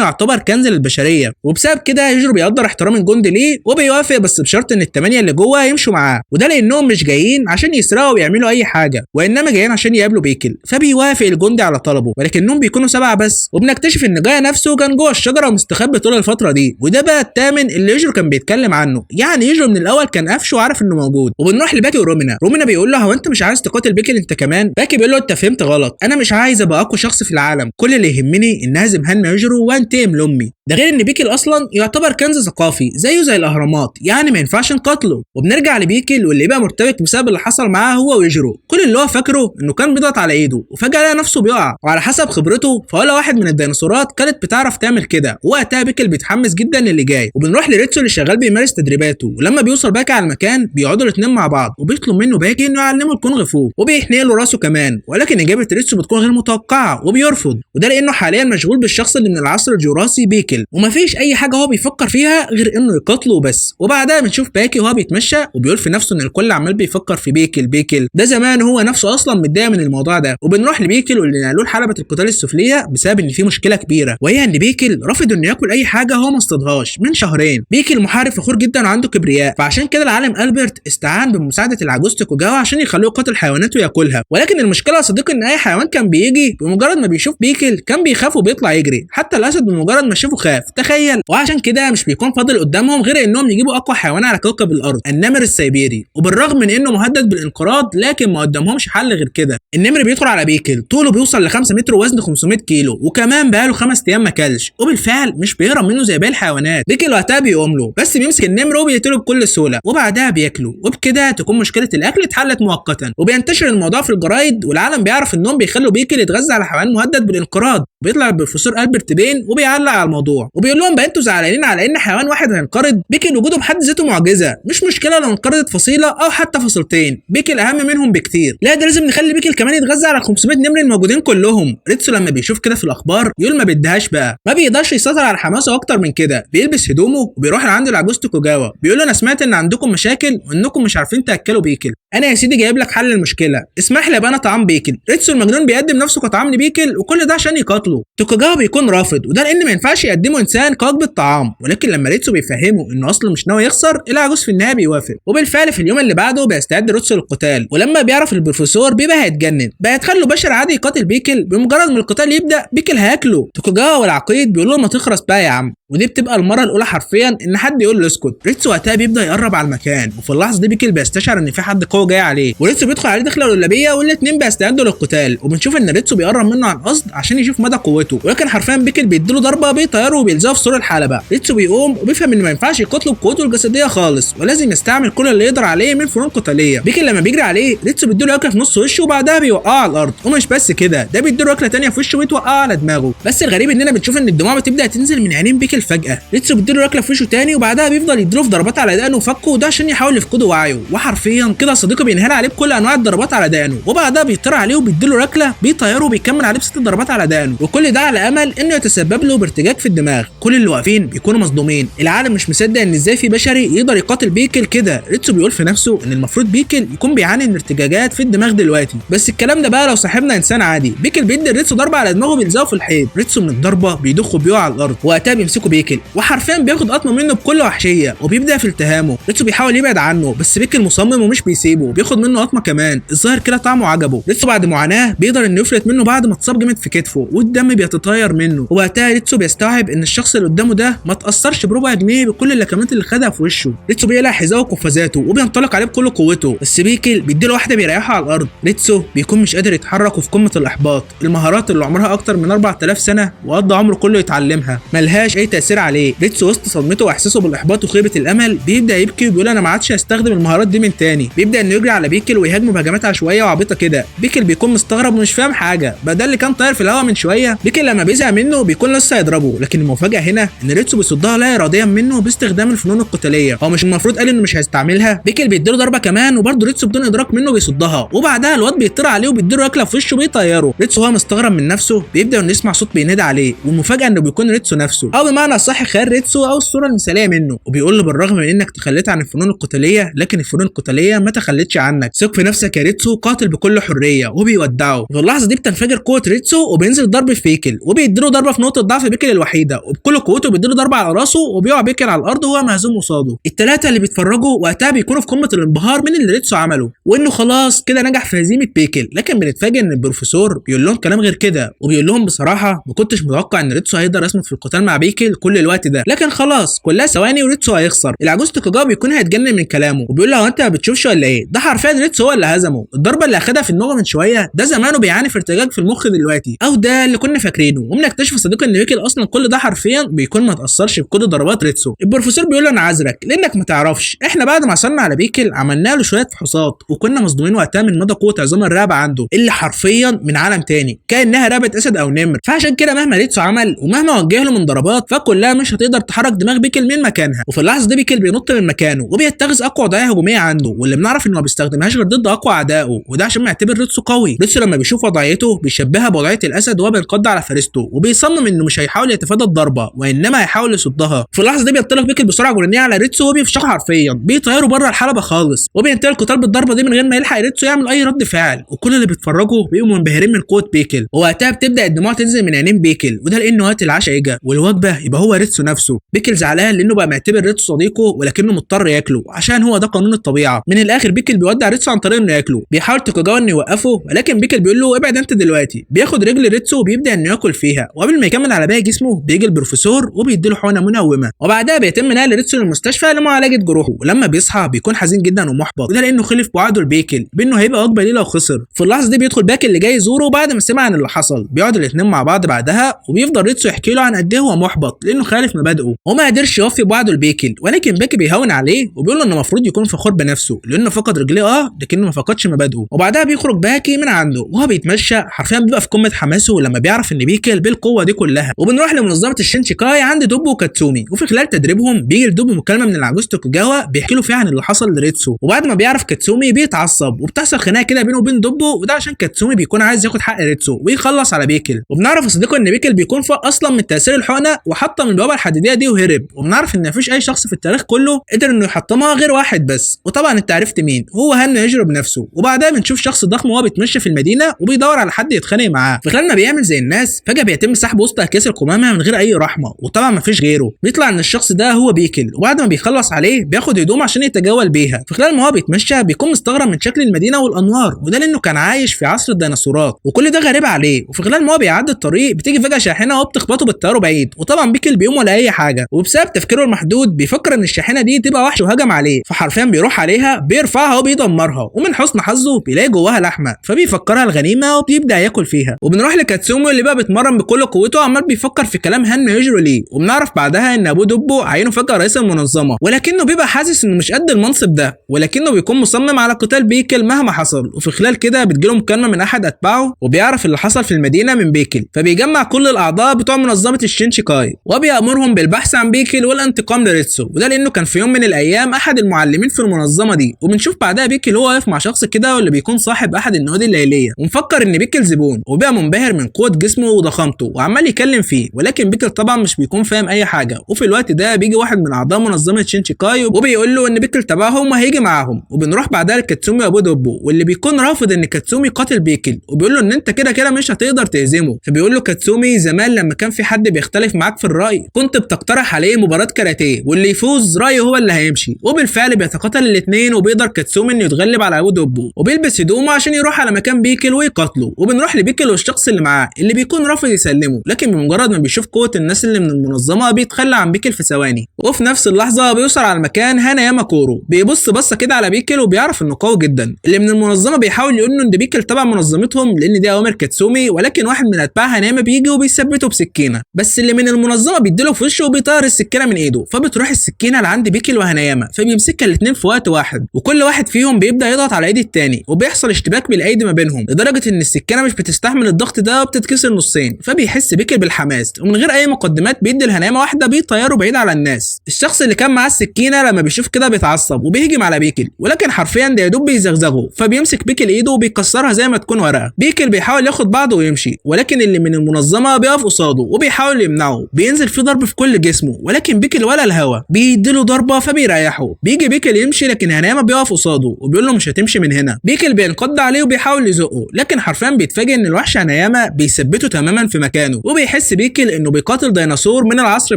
يعتبر كنز للبشريه. وبسبب كده يجرو بيقدر احترام الجندي ليه وبيوافق، بس بشرط ان الثمانيه اللي جوه يمشوا معاه، وده لانهم مش جايين عشان يسرقوا ويعملوا اي حاجه وانما جايين عشان يقابلوا بيكل. فبيوافق الجندي على طلبه، ولكنهم بيكونوا 7 بس. وبنكتشف ان جايا نفسه كان جوه الشجره ومستخبي طول الفتره دي، وده بقى الثامن اللي يجرو كان بيتكلم عنه. يعني يجرو من الاول كان قافشه وعارف انه موجود. وبنروح لباكي ورومينا بيقول له هو انت مش عايز تقاتل بيكل انت كمان؟ باكي بيقول له انت فهمت غلط، انا مش عايز ابقى اقوى شخص في العالم، كل اللي يهمني ان اهزم هالما يجرو وانتقم لامي. ده غير ان بيكل اصلا يعتبر كنز ثقافي زيه زي الاهرامات، يعني ما ينفعش نقاتله. وبنرجع لبيكل واللي بقى مرتبك بسبب اللي حصل معاه هو ويجرو. كل اللي هو فاكره انه كان بيضغط على ايده وفجاه لقى نفسه بيقع، وعلى حسب خبرته فولا واحد من الديناصورات كانت بتعرف تعمل كده. وقتها بيكل بيتحمس جدا للي جاي. وبنروح لريتسو اللي شغال بيمارس تدريباته، ولما بيوصل باكي على المكان بيقعدوا الاثنين مع بعض وبيطلب منه باكي انه يعلمه الكونغ فو وبيحني له راسه كمان، ولكن اجابه ريتسو بتكون غير متوقعه وبيرفض، وده لانه حاليا مشغول بالشخص اللي من العصر الجوراسي بيكل، ومفيش اي حاجه هو بيفكر فيها غير انه يقاتله وبس. وبعدها بنشوف باكي وهو بيتمشى وبيقول في نفسه ان الكل عمال بيفكر في بيكل ده زمان هو نفسه اصلا متضايق من الموضوع ده. وبنروح لبيكل واللي نقلوه حلبة القتال السفليه بسبب ان في مشكله كبيره، وهي ان بيكل رافض انه ياكل اي حاجه هو ما اصطادهاش من شهرين. بيكل محارب فخور جدا وعنده كبرياء، فعشان كده العالم البرت استعان بمساعده العجوز توكوجاوا عشان يخلوه يقاتل حيوانات وياكلها. ولكن المشكله يا صديقي ان اي حيوان كان بيجي بمجرد ما بيشوف بيكل كان بيخاف وبيطلع يجري، حتى الاسد بمجرد ما شافه خاف، تخيل. وعشان كده مش بيكون فاضل قدامهم غير انهم يجيبوا اقوى حيوان على كوكب الارض، النمر السيبيري. وبالرغم من انه مهدد بالانقراض لكن ما قدامهمش حل غير كده. النمر بيدخل على بيكل، طوله بيوصل ل 5 متر ووزنه 500 كيلو، وكمان بقاله 5 ايام ما كلش، وبالفعل مش بيهرب منه زي باقي الحيوانات. بيكل وقتها بيقوم له بس بيمسك النمر وبيقتله بكل سهوله، وبعدها بياكله، وبكده تكون مشكله الاكل اتحلت مؤقتا. وبينتشر الموضوع في الجرايد والعالم بيعرف انهم بيخلوا بيكل يتغذى على حيوان مهدد بالانقراض. بيطلع البروفيسور البرت بين وبيعلق على الموضوع وبيقول لهم بقى انتوا زعلانين على ان حيوان واحد هينقرض؟ بيكل وجوده بحد ذاته معجزه، مش مشكله لو انقرضت فصيله او حتى فصيلتين، بيكل اهم منهم بكتير. لا ده لازم نخلي بيكل كمان يتغذى على 500 نمر الموجودين كلهم. ريتسو لما بيشوف كده في الاخبار يقول ما بدهاش بقى، ما بيقدرش يسيطر على حماسه اكتر من كده. بيلبس هدومه وبيروح لعند العجوز توكوجاوا بيقول له انا سمعت ان عندكم مشاكل وانكم مش عارفين تاكلوا بيكل، انا يا سيدي جايب لك حل المشكله، اسمح لي ابقى انا طعام بيكل. ريتسو المجنون بيقدم نفسه كطعام لبيكل وكل ده عشان يقاتله. توكوجاوا بيكون رافض، وده لان ما ينفعش يقدمه انسان كوجبه طعام، ولكن لما ريتسو بيفهمه انه اصلا مش ناوي يخسر العجوز في النهايه بيوافق. وبالفعل في اليوم اللي بعده بيستعد ريتسو للقتال، ولما بيعرف البروفيسور بيبقى هيتجنن، بقى يتخلوا بشر عادي يقاتل بيكل، بمجرد ما القتال يبدا بيكل هياكله. توكوجاوا والعقيد بيقول له ما تخرس بقى يا عم، ودي بتبقى المره الاولى حرفيا ان حد يقول له اسكت. ريتسو وقتها بيبدا يقرب على المكان، وفي اللحظه دي بيكل بيستشعر ان في حد قوي جاي عليه، وريتسو بيدخل عليه دخله لولبيه والاثنين بيستعدوا للقتال. وبنشوف ان ريتسو بيقرب منه عن قصد عشان يشوف مدى قوته، ولكن حرفيا بيكل بيديله ضربه بيطيره وبيلزقه في سور الحلبه. ريتسو بيقوم وبيفهم ان ما ينفعش يقاتله بقوته الجسديه خالص، ولازم يستعمل كل اللي يقدر عليه من فنون قتاليه. بيكل لما بيجري عليه ريتسو بيديله اكله في نص وشه وبعدها بيوقعه على الارض، ومش بس كده ده بيديله اكله ثانيه في وشه ويتوقعه على دماغه. بس الغريب اننا بنشوف ان الدموع بتبدا تنزل من عينين بيكل فجاه. ريتسو بيديله ركله في وشه تاني وبعدها بيفضل يديله في ضربات على دقنه وفكه، وده عشان يحاول يفقده وعيه. وحرفيا كده صديقه بينهال عليه بكل انواع الضربات على دقنه، وبعدها بيطير عليه وبيديله ركله بيطيره وبيكمل عليه ب6 ضربات على دقنه، وكل ده على امل انه يتسبب له بارتجاج في الدماغ. كل اللي واقفين بيكونوا مصدومين، العالم مش مصدق ان ازاي في بشري يقدر يقاتل بيكل كده. ريتسو بيقول في نفسه ان المفروض بيكل يكون بيعاني من ارتجاجات في الدماغ دلوقتي، بس الكلام ده بقى لو صاحبنا انسان عادي. بيكل بيدي ريتسو ضربه على دماغه بيلزقه في الحيط، ريتسو من الضربه بيدخ وبيقع على الارض، وقتها بيمسكوا بيكل وحرفيا بياخد قطمه منه بكل وحشيه وبيبدا في التهامه. ريتسو بيحاول يبعد عنه بس بيكل مصمم ومش بيسيبه وبياخد منه قطمه كمان، الظاهر كده طعمه عجبه. ريتسو بعد معاناه بيقدر انه يفلت منه بعد ما اتصاب جامد في كتفه والدم بيتطاير منه، ووقتها ريتسو بيستوعب ان الشخص اللي قدامه ده ما تاثرش بربع جنيه بكل اللكمات اللي خدها في وشه. ريتسو بيقلع حذاءه وقفازاته وبينطلق عليه بكل قوته، بس بيكل بيديله واحده بيريحه على الارض. ريتسو بيكون مش قادر يتحرك وفي قمه الاحباط، المهارات اللي عمرها اكتر من 4000 سنه وقضى عمره كله يتعلمها ملهاش اي تاثير عليه. ريتسو وسط صدمته واحساسه بالاحباط وخيبه الامل بيبدا يبكي وبيقول انا ما عادش هستخدم المهارات دي من تاني. بيبدا انه يجري على بيكل ويهاجمه بهجمات عشوائيه وعبيطه كده. بيكل بيكون مستغرب ومش فاهم حاجه، بدل اللي كان طاير في الهواء من شويه. بيكل لما بيزهق منه بيكون لسه هيضربه، لكن المفاجاه هنا ان ريتسو بيصدها لا اراديا منه باستخدام الفنون القتاليه. هو مش المفروض قال انه مش هيستعملها؟ بيكل بيديله ضربه كمان وبرده ريتسو بدون ادراك منه بيصدها، وبعدها الواد بيطير عليه وبيديله ركله في وشه بيطيره. ريتسو هو مستغرب من نفسه بيبدا انه يسمع صوت بينادي عليه، والمفاجاه انه بيكون ريتسو نفسه، او بمعنى صح خيال ريتسو او الصوره المثاليه منه، وبيقول له بالرغم من انك تخليت عن الفنون القتاليه لكن الفنون القتاليه ما تخلتش عنك. ثق في نفسك يا ريتسو، قاتل بكل حريه. وبيودعه. في اللحظه دي بتنفجر قوه ريتسو وبينزل ضرب في بيكل، وبيديله ضربه في نقطه ضعف بيكل الوحيده، وبكل قوته بيديله ضربه على راسه وبيقع بيكل على الارض وهو مهزوم قصاده. الثلاثه اللي بيتفرجوا وقتها بيكونوا في قمه الانبهار من اللي ريتسو عمله، وانه خلاص كده نجح في هزيمه بيكل. لكن بنتفاجئ ان البروفيسور بيقول لهم كلام غير كده، وبيقول لهم بصراحه ما كنتش متوقع ان ريتسو هيقدر يصمد في القتال مع بيكل كل الوقت ده، لكن خلاص كلها ثواني وريتسو هيخسر. العجوز توكوجاوا بيكون هيتجنن من كلامه وبيقول له هو انت ما بتشوفش ولا ايه؟ ده حرفيا ريتسو هو اللي هزمه. الضربه اللي اخدها في دماغه من شويه ده زمانه بيعاني في ارتجاج في المخ دلوقتي، او ده اللي كنا فاكرينه. وبنكتشف صديقي ان بيكل اصلا كل ده حرفيا بيكون ما تاثرش بكل ضربات ريتسو. البروفيسور بيقول له انا عذرك لانك ما تعرفش، احنا بعد ما عثرنا على بيكل عملنا له شويه فحوصات وكنا مصدومين وقتها من مدى قوه عظام الرقبه عنده اللي حرفيا من عالم تاني، كانها رقبه اسد او نمر. فعشان كده مهما ريتسو عمل ومهما وجه له من ضربات فكلها مش هتقدر تحرك دماغ بيكل من مكانها. وفي اللحظه دي بيكل بينط من مكانه وبيتخذ اقوى ضعيه هجوميه عنده، واللي بنعرف انه ما بيستخدمهاش غير ضد اقوى اعدائه، وده عشان معتبر ريتسو قوي. ريتسو لما بيشوف وضعيته بيشبهها بوضعيه الاسد وهو بينقض على فريسته، وبيصمم انه مش هيحاول يتفادى الضربه وانما هيحاول يصدها. في اللحظه دي بينطلق بيكل بسرعه جنونيه على ريتسو وبيفشخه حرفيا، بيطيره بره الحلبه خالص، وبينتهي القتال بالضربه دي من غير ما يلحق ريتسو يعمل اي رد فعل. وكل اللي بيتفرجوا بيبقوا منبهرين من قوه بيكل، ووقتها بتبدا الدموع تنزل من عينين بيكل، وده لانه وقت العشاء اجى والوجبه يبقى هو ريتسو نفسه. بيكل زعلان لانه بقى معتبر ريتسو صديقه ولكنه مضطر ياكله عشان هو ده قانون الطبيعه. من الاخر بيكل بيودع ريتسو عن طريق انه ياكله. بيحاول توكوجاوا انه يوقفه ولكن بيكل بيقول له ابعد انت دلوقتي. بياخد رجل ريتسو وبيبدا انه ياكل فيها، وقبل ما يكمل على باقي جسمه بيجي البروفيسور وبيديله حقنه منومه، وبعدها بيتم نقل ريتسو للمستشفى لمعالجه جروحه. ولما بيصحى بيكون حزين جدا ومحبط، وده لانه خلف بوعده لبيكل بانه هيبقى وجبه ليه لو خسر. في اللحظه دي بيدخل باكل اللي جاي يزوره بعد ما سمع عن اللي حصل. بيقعدوا الاثنين مع بعض بعدها وبيفضل ريتسو يحكي له عن قد ايه هو محبط لانه خالف مبادئه وما قدرش يوفي بوعده لبيكل، ولكن باكي بيهون عليه وبيقول له انه المفروض يكون فخور بنفسه لانه فقد رجليه لكنه ما فقدش مبادئه. وبعدها بيخرج باكي من عنده وهو بيتمشى حرفيا بيبقى في قمه حماسه لما بيعرف ان بيكل بالقوه دي كلها. وبنروح لمنظمه الشينشيكاي عند دوبو وكاتسومي، وفي خلال تدريبهم بيجي لدوبو مكالمه من العجوز توكوجاوا بيحكي له فيها عن اللي حصل لريتسو. وبعد ما بيعرف كاتسومي بيتعصب وبتحصل خناقه كده بينه وبين دوبو، وده عشان كاتسومي بيكون عايز ياخد حق ريتسو ويخلص على بيكل. وبنعرف يا صديقي ان بيكل بيكون فاق اصلا من تاثير الحقنه وحطم من البوابه الحديديه دي وهرب. وبنعرف ان مفيش اي شخص في التاريخ كله قدر انه يحطمها غير واحد بس، وطبعا انت عرفت مين هو، هانو يجري بنفسه. وبعدها بنشوف شخص ضخم وهو بيتمشى في المدينه وبيدور على حد يتخانق معاه. في خلال ما بيعمل زي الناس فجاه بيتم سحب وسط اكياس القمامه من غير اي رحمه، وطبعا مفيش غيره. بيطلع ان الشخص ده هو بيكل، وبعد ما بيخلص عليه بياخد هدوم عشان يتجول بيها. في خلال ما هو بيتمشى بيكون مستغرب من شكل المدينه والانوار، وده لانه كان عايش في عصر الديناصورات وكل ده غريب عليه. وفي خلال ما هو بيعدي الطريق بتيجي فجاه شاحنه وبتخبطه بالطياره بعيد، وطبعا بيكل بيقوم ولا اي حاجه، وبسبب تفكيره المحدود بيفكر ان الشاحنه دي تبقى وحش وهجم عليه، فحرفيا بيروح عليها بيرفعها وبيدمرها، ومن حسن حظه بيلاقي جواها لحمه فبيفكرها الغنيمه وبيبدا ياكل فيها. وبنروح لكاتسومي اللي بقى بيتمرن بكل قوته عمال بيفكر في كلام هانو يجري ليه، وبنعرف بعدها ان ابوه دوبو عينه فجاه رئيس المنظمه، ولكنه بيبقى حاسس انه مش قد المنصب ده، ولكنه بيكون مصمم على قتال بيكل مهما حصل. وفي خلال كده بتجيله مكالمه من احد اتباعه وبيعرف اللي حصل في المدينه من بيكل، فبيجمع كل الاعضاء بتوع منظمه الشينشيكاي وبيامرهم بالبحث عن بيكل والانتقام لريتسو، وده لانه كان في يوم من الايام احد المعلمين في المنظمه دي. وبنشوف بعدها بيكل هو واقف مع شخص كده واللي بيكون صاحب احد النوادي الليليه، ومفكر ان بيكل زبون، وبقى منبهر من قوه جسمه وضخامته وعمال يكلم فيه، ولكن بيكل طبعا مش بيكون فاهم اي حاجه. وفي الوقت ده بيجي واحد من اعضاء منظمه شينشيكاي وبيقول له ان بيكل تبعهم وهيجي معاهم. وبنروح بعدها لكاتسومي وابو دوبو واللي بيكون رافض ان كاتسومي قاتل بيكل، وبيقول له ان انت كده كده مش هتقدر تهزمه. فبيقول له كاتسومي زمان لما كان في حد بيختلف معاك في الراي كنت بتقترح عليه مباراه كاراتيه واللي يفوز رايه هو اللي هيمشي. وبالفعل بيتقاتل الاثنين وبيقدر كاتسومي انه يتغلب على ابو دوبو وبيلبس هدومه عشان يروح على مكان بيكل ويقاتله. وبنروح لبيكل والشخص اللي معاه اللي بيكون رافض يسلمه، لكن بمجرد ما بيشوف قوه الناس اللي من المنظمه بيتخلى عن بيكل في ثواني. وفي نفس اللحظه بيوصل على المكان هانا ياماكورو، بيبص بصه كده على بيكل وبيعرف انه قوي جدا. اللي من المنظمه بيحاول يقول له ان بيكل تبع منظمتهم لان دي اوامر كاتسومي، ولكن واحد من اتباع هانايما بيجي وبيثبته بسكينه. بس اللي من المنظمه المنظمه بيديله في وشه وبيطير السكينه من ايده، فبتروح السكينه لعند بيكل وهناياما، فبيمسكها الاثنين في وقت واحد، وكل واحد فيهم بيبدا يضغط على ايد الثاني، وبيحصل اشتباك بالايدي ما بينهم لدرجه ان السكينه مش بتستحمل الضغط ده وبتتكسر نصين. فبيحس بيكل بالحماس، ومن غير اي مقدمات بيدي الهناياما واحده بيطيره بعيد على الناس. الشخص اللي كان معاه السكينه لما بيشوف كده بيتعصب وبيهجم على بيكل، ولكن حرفيا ده يا دوب بيزغزغه، فبيمسك بيكل ايده وبيكسرها زي ما تكون ورقه. بيكل بيحاول ياخد بعضه ويمشي، ولكن اللي من المنظمه بيقف قصاده وبيحاول يمنعه، بينزل فيه ضرب في كل جسمه، ولكن بيكل ولا الهوا بيديله ضربه فبيريحه. بيجي بيكل يمشي، لكن هناياما بيقف قصاده وبيقول له مش هتمشي من هنا. بيكل بينقض عليه وبيحاول يزقه، لكن حرفيا بيتفاجئ ان الوحش هناياما بيثبته تماما في مكانه، وبيحس بيكل انه بيقاتل ديناصور من العصر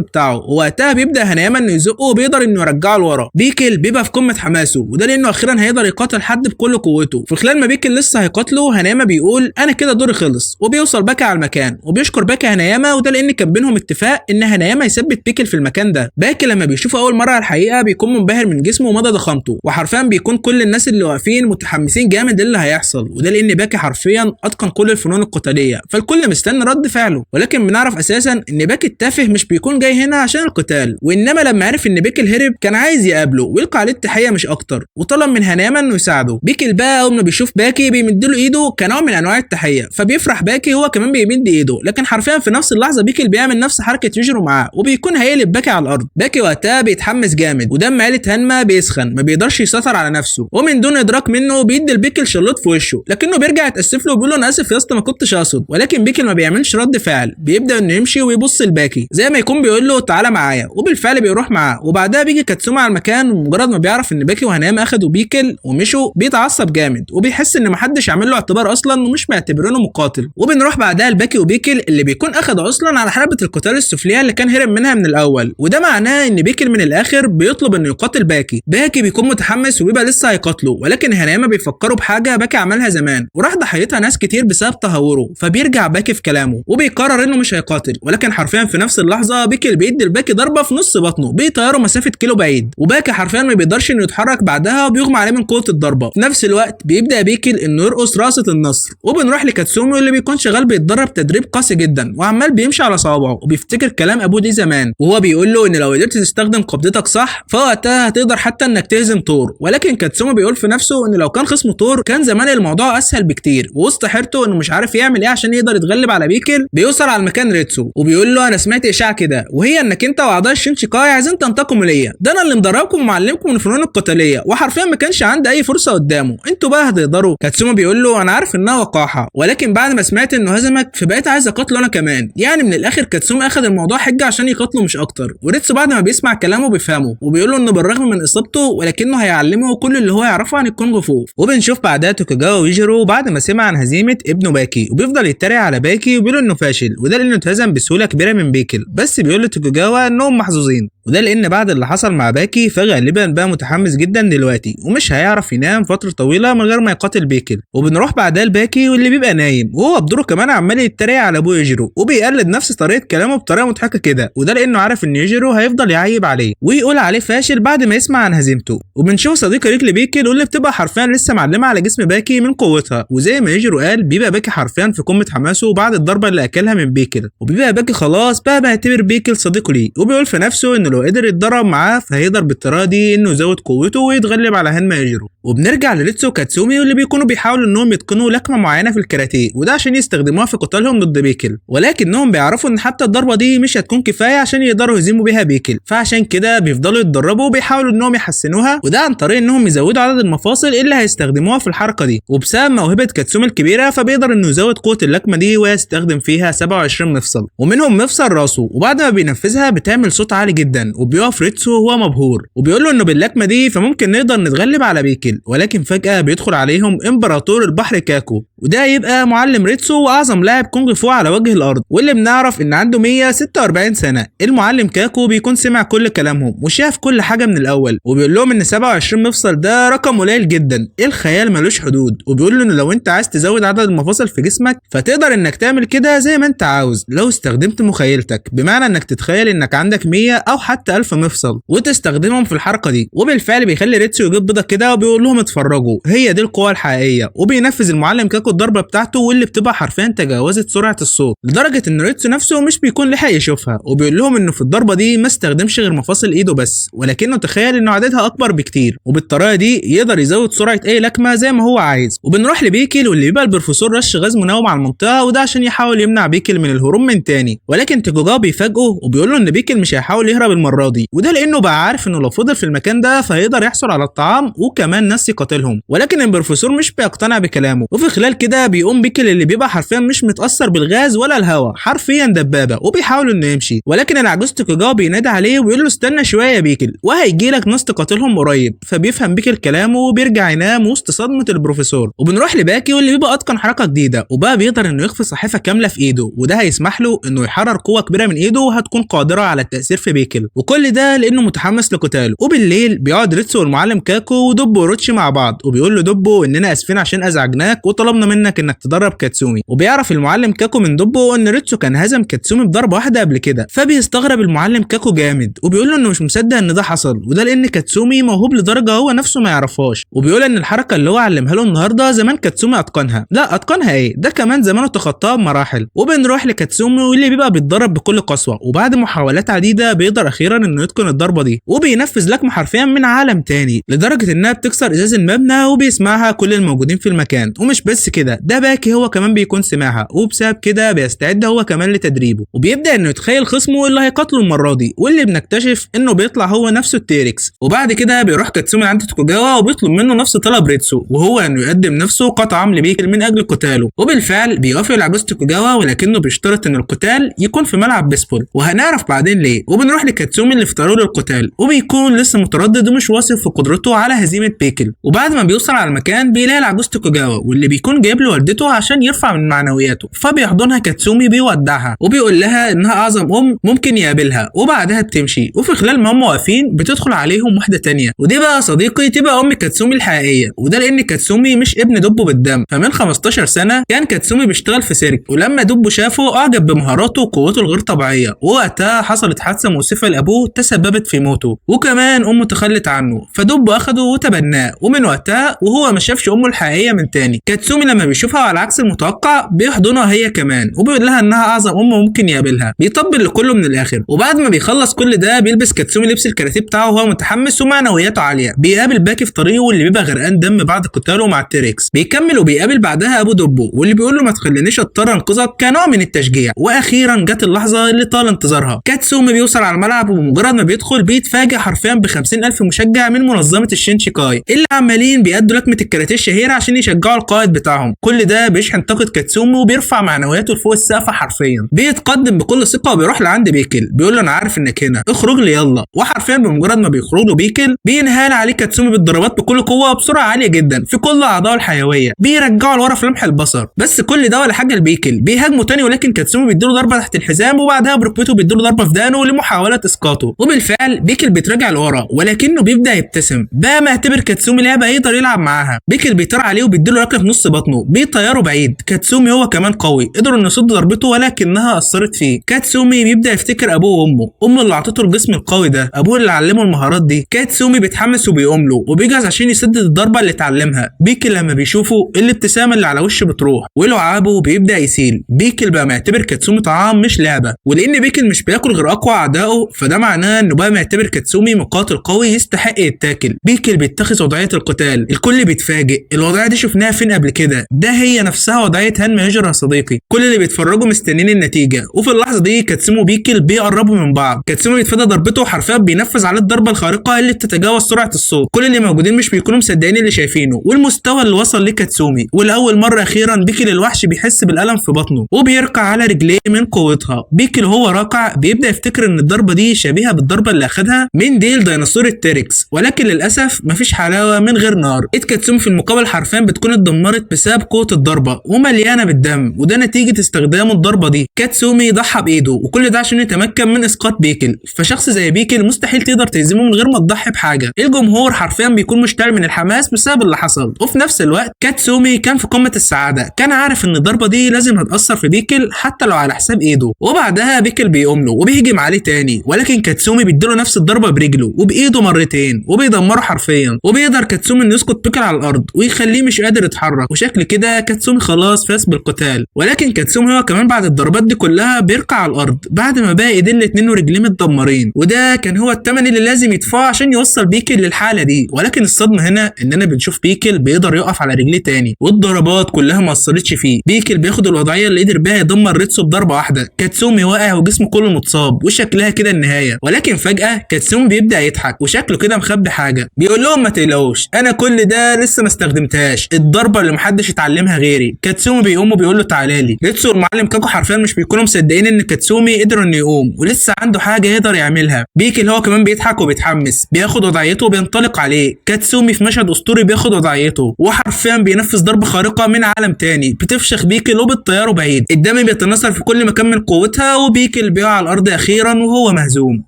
بتاعه، ووقتها بيبدا هناياما انه يزقه وبيقدر انه يرجعه لورا. بيكل بيبقى في قمه حماسه، وده لانه اخيرا هيقدر يقاتل حد بكل قوته. في خلال ما بيكل لسه هيقاتله، هناياما بيقول انا كده دوري خلص، وبيوصل باكي على المكان وبيشكر باكي هناياما، وده لان كان بينهم اتفاق ان هناياما يثبت بيكل في المكان ده. باكي لما بيشوفه اول مره على الحقيقه بيكون منبهر من جسمه ومدى ضخامته، وحرفيا بيكون كل الناس اللي واقفين متحمسين جامد اللي هيحصل، وده لان باكي حرفيا اتقن كل الفنون القتاليه، فالكل مستني رد فعله. ولكن بنعرف اساسا ان باكي التافه مش بيكون جاي هنا عشان القتال، وانما لما عرف ان بيكل هرب كان عايز يقابله ويلقى عليه التحيه مش اكتر، وطلب من هناياما انه يساعده. بيكل بقى اول ما بيشوف باكي بيمدله ايده كنوع من انواع التحيه، فبيفرح باكي هو كمان بيمد ايده، لكن حرفيا في نفس اللحظه بيكل بيعمل نفس حركه يجروا معاه وبيكون هيقلب باكي على الارض. باكي وقتها بيتحمس جامد، ودم عيله هانما بيسخن، ما بيقدرش يسيطر على نفسه، ومن دون ادراك منه بيدي البيكل شلوط في وشه، لكنه بيرجع يتاسف له وبيقول له انا اسف يا اسطى ما كنتش اقصد. ولكن بيكل ما بيعملش رد فعل، بيبدا انه يمشي ويبص لباكي زي ما يكون بيقول له تعالى معايا، وبالفعل بيروح معاه. وبعدها بيجي كاتسوما على المكان، ومجرد ما بيعرف ان باكي وهناياما اخدوا بيكل ومشوا بيتعصب جامد، وبيحس ان محدش عامل له اعتبار اصلا ومش معتبرينه مقاتل. وبنروح بعدها لباكي وبيكل اللي بيكون اخدوا اصلا على حلبة القتال السفليه اللي كان هرب منها من الاول، وده معناه ان بيكل من الاخر بيطلب انه يقاتل باكي. باكي بيكون متحمس وبيبقى لسه هيقاتله، ولكن هناياما بيفكروا بحاجه باكي عملها زمان وراح ضحيتها ناس كتير بسبب تهوره، فبيرجع باكي في كلامه وبيقرر انه مش هيقاتل. ولكن حرفيا في نفس اللحظه بيكل بيدي الباكي ضربه في نص بطنه بيطيره مسافه كيلو بعيد، وباكي حرفيا ما بيقدرش انه يتحرك بعدها وبيغمى عليه من قوه الضربه. في نفس الوقت بيبدا بيكل انه يرقص رقصه النصر، وبنروح لكاتسومي اللي بيكون شغال بيتدرب تدريب قاسي جدا وعمال بيمشي على صوابعه، وبيفتكر كلام ابوه دي زمان وهو بيقول له ان لو قدرت تستخدم قبضتك صح فوقتها هتقدر حتى انك تهزم تور. ولكن كاتسومي بيقول في نفسه ان لو كان خصمه تور كان زمان الموضوع اسهل بكتير، ووسط حيرته انه مش عارف يعمل ايه عشان يقدر يتغلب على بيكل بيوصل على المكان ريتسو وبيقول له انا سمعت اشاعه كده، وهي انك انت واعضاء الشينشيكاي عايزين تنتقموا ليا، ده انا اللي مدربكم ومعلمكم من الفنون القتاليه، وحرفيا ما كانش عندي اي فرصه قدامه، انتوا بقى هتقدروا. كاتسومي بيقول له انا عارف انها وقاحه، ولكن بعد ما سمعت انه هزمك فبقيت عايز اقاتله انا كمان. يعني من الاخر كاتسومي اخذ الموضوع حجه عشان يقاتله مش اكتر، وريتسو بعد ما بيسمع كلامه بيفهمه وبيقول له انه بالرغم من اصابته ولكنه هيعلمه كل اللي هو يعرفه عن الكونغ فو. وبنشوف بعدها توكوجاوا ويجيرو بعد ما سمع عن هزيمه ابنه باكي، وبيفضل يتريق على باكي وبيقول انه فاشل، وده لانه اتهزم بسهوله كبيره من بيكل، بس بيقول لتوكوجاوا انهم محظوظين، وده لان بعد اللي حصل مع باكي فغالبا بقى متحمس جدا دلوقتي ومش هيعرف ينام فتره طويله من غير ما يقاتل بيكل. وبنروح بعدها لباكي واللي بيبقى نايم وهو بدوره كمان عمال يتريق على ابوه يجيرو، وبيقلد نفس طريقه كلامه بطريقه مضحكه كده، وده لانه عارف ان يجيرو هيفضل يعيب عليه ويقول عليه فاشل بعد ما يسمع عن هزيمته. وبنشوف صديقه ريك لبيكل واللي بتبقى حرفيا لسه معلمه على جسم باكي من قوتها، وزي ما يجيرو قال بيبقى باكي حرفيا في قمه حماسه بعد الضربه اللي اكلها من بيكل، وبيبقى باكي خلاص بقى بيعتبر بيكل صديقه ليه، وبيقول في نفسه انه لو قدر يتدرب معاه فهيقدر بالطريقه دي انه يزود قوته ويتغلب على هانما يجيرو. وبنرجع لريتسو وكاتسومي واللي بيكونوا بيحاولوا انهم يتقنوا لكمه معينه في الكاراتيه، وده عشان يستخدموها في قتالهم ضد بيكل، ولكنهم بيعرفوا ان حتى الضربه دي مش هتكون كفايه عشان يقدروا يهزموا بيها بيكل، فعشان كده بيفضلوا يتدربوا وبيحاولوا انهم يحسنوها، وده عن طريق انهم يزودوا عدد المفاصل اللي هيستخدموها في الحركه دي. وبسبب موهبه كاتسومي الكبيره فبيقدر انه يزود قوه اللكمه دي ويستخدم فيها 27 مفصل، ومنهم مفصل راسه، وبعد ما بينفذها بتعمل صوت عالي جدا، وبيقف ريتسو وهو مبهور وبيقول له انه باللكمه دي فممكن نقدر نتغلب على بيكل. ولكن فجاه بيدخل عليهم امبراطور البحر كاكو، وده يبقى معلم ريتسو واعظم لاعب كونغ فو على وجه الارض، واللي بنعرف ان عنده 146 سنه. المعلم كاكو بيكون سمع كل كلامهم وشاف كل حاجه من الاول، وبيقول لهم ان 27 مفصل ده رقم قليل جدا، الخيال ملوش حدود، وبيقول له ان لو انت عايز تزود عدد المفاصل في جسمك فتقدر انك تعمل كده زي ما انت عاوز لو استخدمت مخيلتك، بمعنى انك تتخيل انك عندك 100 او حتى 1000 مفصل وتستخدمهم في الحركه دي. وبالفعل بيخلي ريتسو يجيب بيضه كده وبيقول وبيقول لهم اتفرجوا هي دي القوه الحقيقيه، وبينفذ المعلم كاكو الضربه بتاعته واللي بتبقى حرفيا تجاوزت سرعه الصوت لدرجه ان ريتسو نفسه مش بيكون لحق يشوفها، وبيقول لهم انه في الضربه دي ما استخدمش غير مفاصل ايده بس، ولكنه تخيل انه عددها اكبر بكتير، وبالطريقه دي يقدر يزود سرعه اي لكمه زي ما هو عايز. وبنروح لبيكل واللي بيبقى البروفيسور رش غاز منوم على المنطقه، وده عشان يحاول يمنع بيكل من الهروب من تاني، ولكن توكوجاوا بيفاجئه وبيقول له ان بيكل مش هيحاول يهرب المره دي، وده لانه بقى عارف انه لو فضل في المكان ده فهيقدر يحصل على الطعام وكمان ناس يقاتلهم، ولكن البروفيسور مش بيقتنع بكلامه. وفي خلال كده بيقوم بيكل اللي بيبقى حرفيا مش متاثر بالغاز ولا الهواء، حرفيا دبابه، وبيحاول انه يمشي، ولكن العجوز توكوجاوا بينادي عليه ويقول له استنى شويه يا بيكل وهيجي لك ناس تقاتلهم قريب، فبيفهم بيكل كلامه وبيرجع ينام وسط صدمه البروفيسور. وبنروح لباكي واللي بيبقى اتقن حركه جديده وبقى بيقدر انه يخفي صحيفه كامله في ايده، وده هيسمح له انه يحرر قوه كبيره من ايده وهتكون قادره على التاثير في بيكل، وكل ده لانه متحمس لقتاله. وبالليل بيقعد ريتسو والمعلم كاكو ودوبو وروتشي مع بعض، وبيقول له دوبو اننا اسفين عشان ازعجناك وطلبنا منك انك تدرب كاتسومي. وبيعرف المعلم كاكو من دوبو ان ريتسو كان هزم كاتسومي بضربه واحده قبل كده، فبيستغرب المعلم كاكو جامد وبيقول له انه مش مصدق ان ده حصل، وده لان كاتسومي موهوب لدرجه هو نفسه ما يعرفهاش، وبيقول ان الحركه اللي هو علمها له النهارده زمان كاتسومي اتقنها، لا اتقنها ايه ده كمان زمانه تخطاها بمراحل. وبنروح لكاتسومي واللي بيبقى بيتدرب بكل قسوه، وبعد محاولات عديده بيقدر اخيرا انه يتقن الضربه دي، وبينفذ لكمه حرفيا من عالم تاني لدرجه انها بتكسر ازاز المبنى وبيسمعها كل الموجودين في المكان. ومش بس كده، ده باكي هو كمان بيكون سمعها، وبسبب كده بيستعد هو كمان لتدريبه، وبيبدا انه يتخيل خصمه اللي هيقاتله المره دي، واللي بنكتشف انه بيطلع هو نفسه التيركس. وبعد كده بيروح كاتسومي عند توكوجاوا وبيطلب منه نفس طلب ريتسو، وهو انه يقدم نفسه كطعام لبيكل من اجل قتاله. وبالفعل بيوافق العجوز توكوجاوا، ولكنه بيشترط ان القتال يكون في ملعب بيسبول، وهنعرف بعدين ليه. وبنروح لكاتسومي اللي افتروا له القتال، وبيكون لسه متردد ومش واثق في قدرته على هزيمه بيكل. وبعد ما بيوصل على المكان بيلاقي العجوز توكوجاوا واللي بيكون جايب له والدته عشان يرفع من معنوياته، فبيحضنها كاتسومي بيودعها وبيقول لها انها اعظم ام ممكن يقابلها، وبعدها بتمشي. وفي خلال ما هم واقفين بتدخل عليهم واحده تانية، ودي بقى صديقي تبقى ام كاتسومي الحقيقيه، وده لان كاتسومي مش ابن دوبو بالدم، فمن 15 سنه كان كاتسومي بيشتغل في سيرك، ولما دوبو شافه اعجب بمهاراته وقوته الغير طبيعيه، ووقتها حصلت حادثه مؤسفه لابوه تسببت في موته، وكمان امه تخلت عنه، فدوبو اخده وتبناه، ومن وقتها وهو ما شافش امه الحقيقيه من تاني. كاتسومي لما بيشوفها على عكس المتوقع بيحضنها هي كمان، وبيقول لها انها اعظم ام ممكن يقابلها، بيطبل لكله من الاخر. وبعد ما بيخلص كل ده بيلبس كاتسومي لبس الكاراتيه بتاعه وهو متحمس ومعنوياته عاليه. بيقابل باكي في طريقه واللي بيبقى غرقان دم بعد قتاله مع التيركس، بيكمل وبيقابل بعدها ابو دوبو واللي بيقول له ما تخلينيش اضطر انقذك كنوع من التشجيع. واخيرا جت اللحظه اللي طال انتظارها، كاتسومي بيوصل على الملعب، وبمجرد ما بيدخل بيتفاجئ حرفيا ب 50,000 مشجع من منظمه الشينشيكاي اللي عمالين بيأدوا لكمه الكاراتيه الشهيره عشان يشجعوا القائد بتاعهم. كل ده بيشحن طاقه كاتسومي وبيرفع معنوياته لفوق السقف حرفيا. بيتقدم بكل ثقه وبيروح لعند بيكل بيقول له انا عارف انك هنا، اخرج لي يلا. وحرفيا بمجرد ما بيخرج له بيكل بينهال عليه كاتسومي بالضربات بكل قوه بسرعه عاليه جدا في كل اعضائه الحيويه، بيرجعه لورا في لمح البصر. بس كل ده ولا حاجه لبيكل، بيهاجمه تاني ولكن كاتسومي بيديله ضربه تحت الحزام، وبعدها بركبته بيديله ضربه في دانه لمحاوله اسقاطه. وبالفعل بيكل بيتراجع لورا ولكنه بيبدا يبتسم، بقى معتبر كاتسومي لعبه يقدر يلعب معاها. بيكل بيطير عليه وبيديله ركله في نص بطنه بيطيره بعيد. كاتسومي هو كمان قوي، قدر انه يصد ضربته ولكنها اثرت فيه. كاتسومي بيبدا يفتكر ابوه وامه اللي اعطته الجسم القوي ده، ابوه اللي علمه المهارات دي. كاتسومي بيتحمس وبيقوم له وبيجهز عشان يسدد الضربه اللي اتعلمها. بيكل لما بيشوفه الابتسامه اللي على وشه بتروح ولعابه بيبدا يسيل. بيكل بقى معتبر كاتسومي طعام مش لعبه، ولان بيكل مش بياكل غير اقوى اعدائه فده معناه انه بقى معتبر كاتسومي مقاتل قوي يستحق يتاكل. بيكل بيتخذ وضعيه القتال، الكل بيتفاجئ الوضعيه دي شفناها فين قبل كده، ده هي نفسها وضعيه هانمي هيجر يا صديقي. كل اللي بيتفرجوا مستنيين النتيجه، وفي اللحظه دي كاتسومي وبيكل بيقربوا من بعض. كاتسومي بيتفادى ضربته وحرفيا بينفذ عليه الضربه الخارقه اللي بتتجاوز سرعه الصوت. كل اللي موجودين مش بيكونوا مصدقين اللي شايفينه والمستوى اللي وصل ليه كاتسومي، ولاول مره اخيرا بيكل الوحش بيحس بالالم في بطنه وبيركع على رجليه من قوتها. بيكل وهو راكع بيبدا يفتكر ان الضربه دي شبيهه بالضربه اللي اخدها من ديل ديناصور التيركس، ولكن للاسف مفيش حلاوه من غير نار. ايد كاتسومي في المقابل حرفيا بتكون اتدمرت بسبب قوه الضربه ومليانه بالدم، وده نتيجه استخدامه الضربه دي. كاتسومي ضحى بايده وكل ده عشان يتمكن من اسقاط بيكل، فشخص زي بيكل مستحيل تقدر تهزمه من غير ما تضحي بحاجه. الجمهور حرفيا بيكون مشتعل من الحماس بسبب اللي حصل، وفي نفس الوقت كاتسومي كان في قمه السعاده، كان عارف ان الضربه دي لازم هتاثر في بيكل حتى لو على حساب ايده. وبعدها بيكل بيقوم له وبيهجم عليه تاني، ولكن كاتسومي بيديله نفس الضربه برجله وبايده مرتين وبيدمره حرفيا، وبيقدر وبيقدر كاتسومي انه يسقط بيكل على الارض ويخليه مش قادر يتحرك، وشكل كده كاتسومي خلاص فاز بالقتال. ولكن كاتسومي هو كمان بعد الضربات دي كلها بيرقع على الارض بعد ما بقى ايدين الاتنين ورجليه متدمرين، وده كان هو الثمن اللي لازم يدفعه عشان يوصل بيكل للحاله دي. ولكن الصدمه هنا اننا بنشوف بيكل بيقدر يقف على رجليه تاني والضربات كلها ما اثرتش فيه. بيكل بياخد الوضعيه اللي قدر بيها يدمر ريتسو بضربه واحده. كاتسومي واقع وجسمه كله متصاب وشكلها كده النهايه. ولكن فجاه كاتسومي بيبدا يضحك وشكله كده مخبي حاجه، بيقول لهم ما تقلقوش انا كل ده لسه ما استخدمتهاش، الضربه اللي محدش اتعلمها غيري. كاتسومي بيقوم وبيقول له تعالى لي. ريتسو والمعلم كاكو حرفيا مش بيكونوا مصدقين ان كاتسومي قدر انه يقوم ولسه عنده حاجه يقدر يعملها. بيكل هو كمان بيضحك وبيتحمس، بياخد وضعيته وبينطلق عليه. كاتسومي في مشهد اسطوري بياخد وضعيته وحرفيا بينفذ ضربه خارقه من عالم تاني بتفشخ بيكل وبتطيره بعيد. الدم بيتناثر في كل مكان من قوتها وبيكل بيقع على الارض اخيرا وهو مهزوم.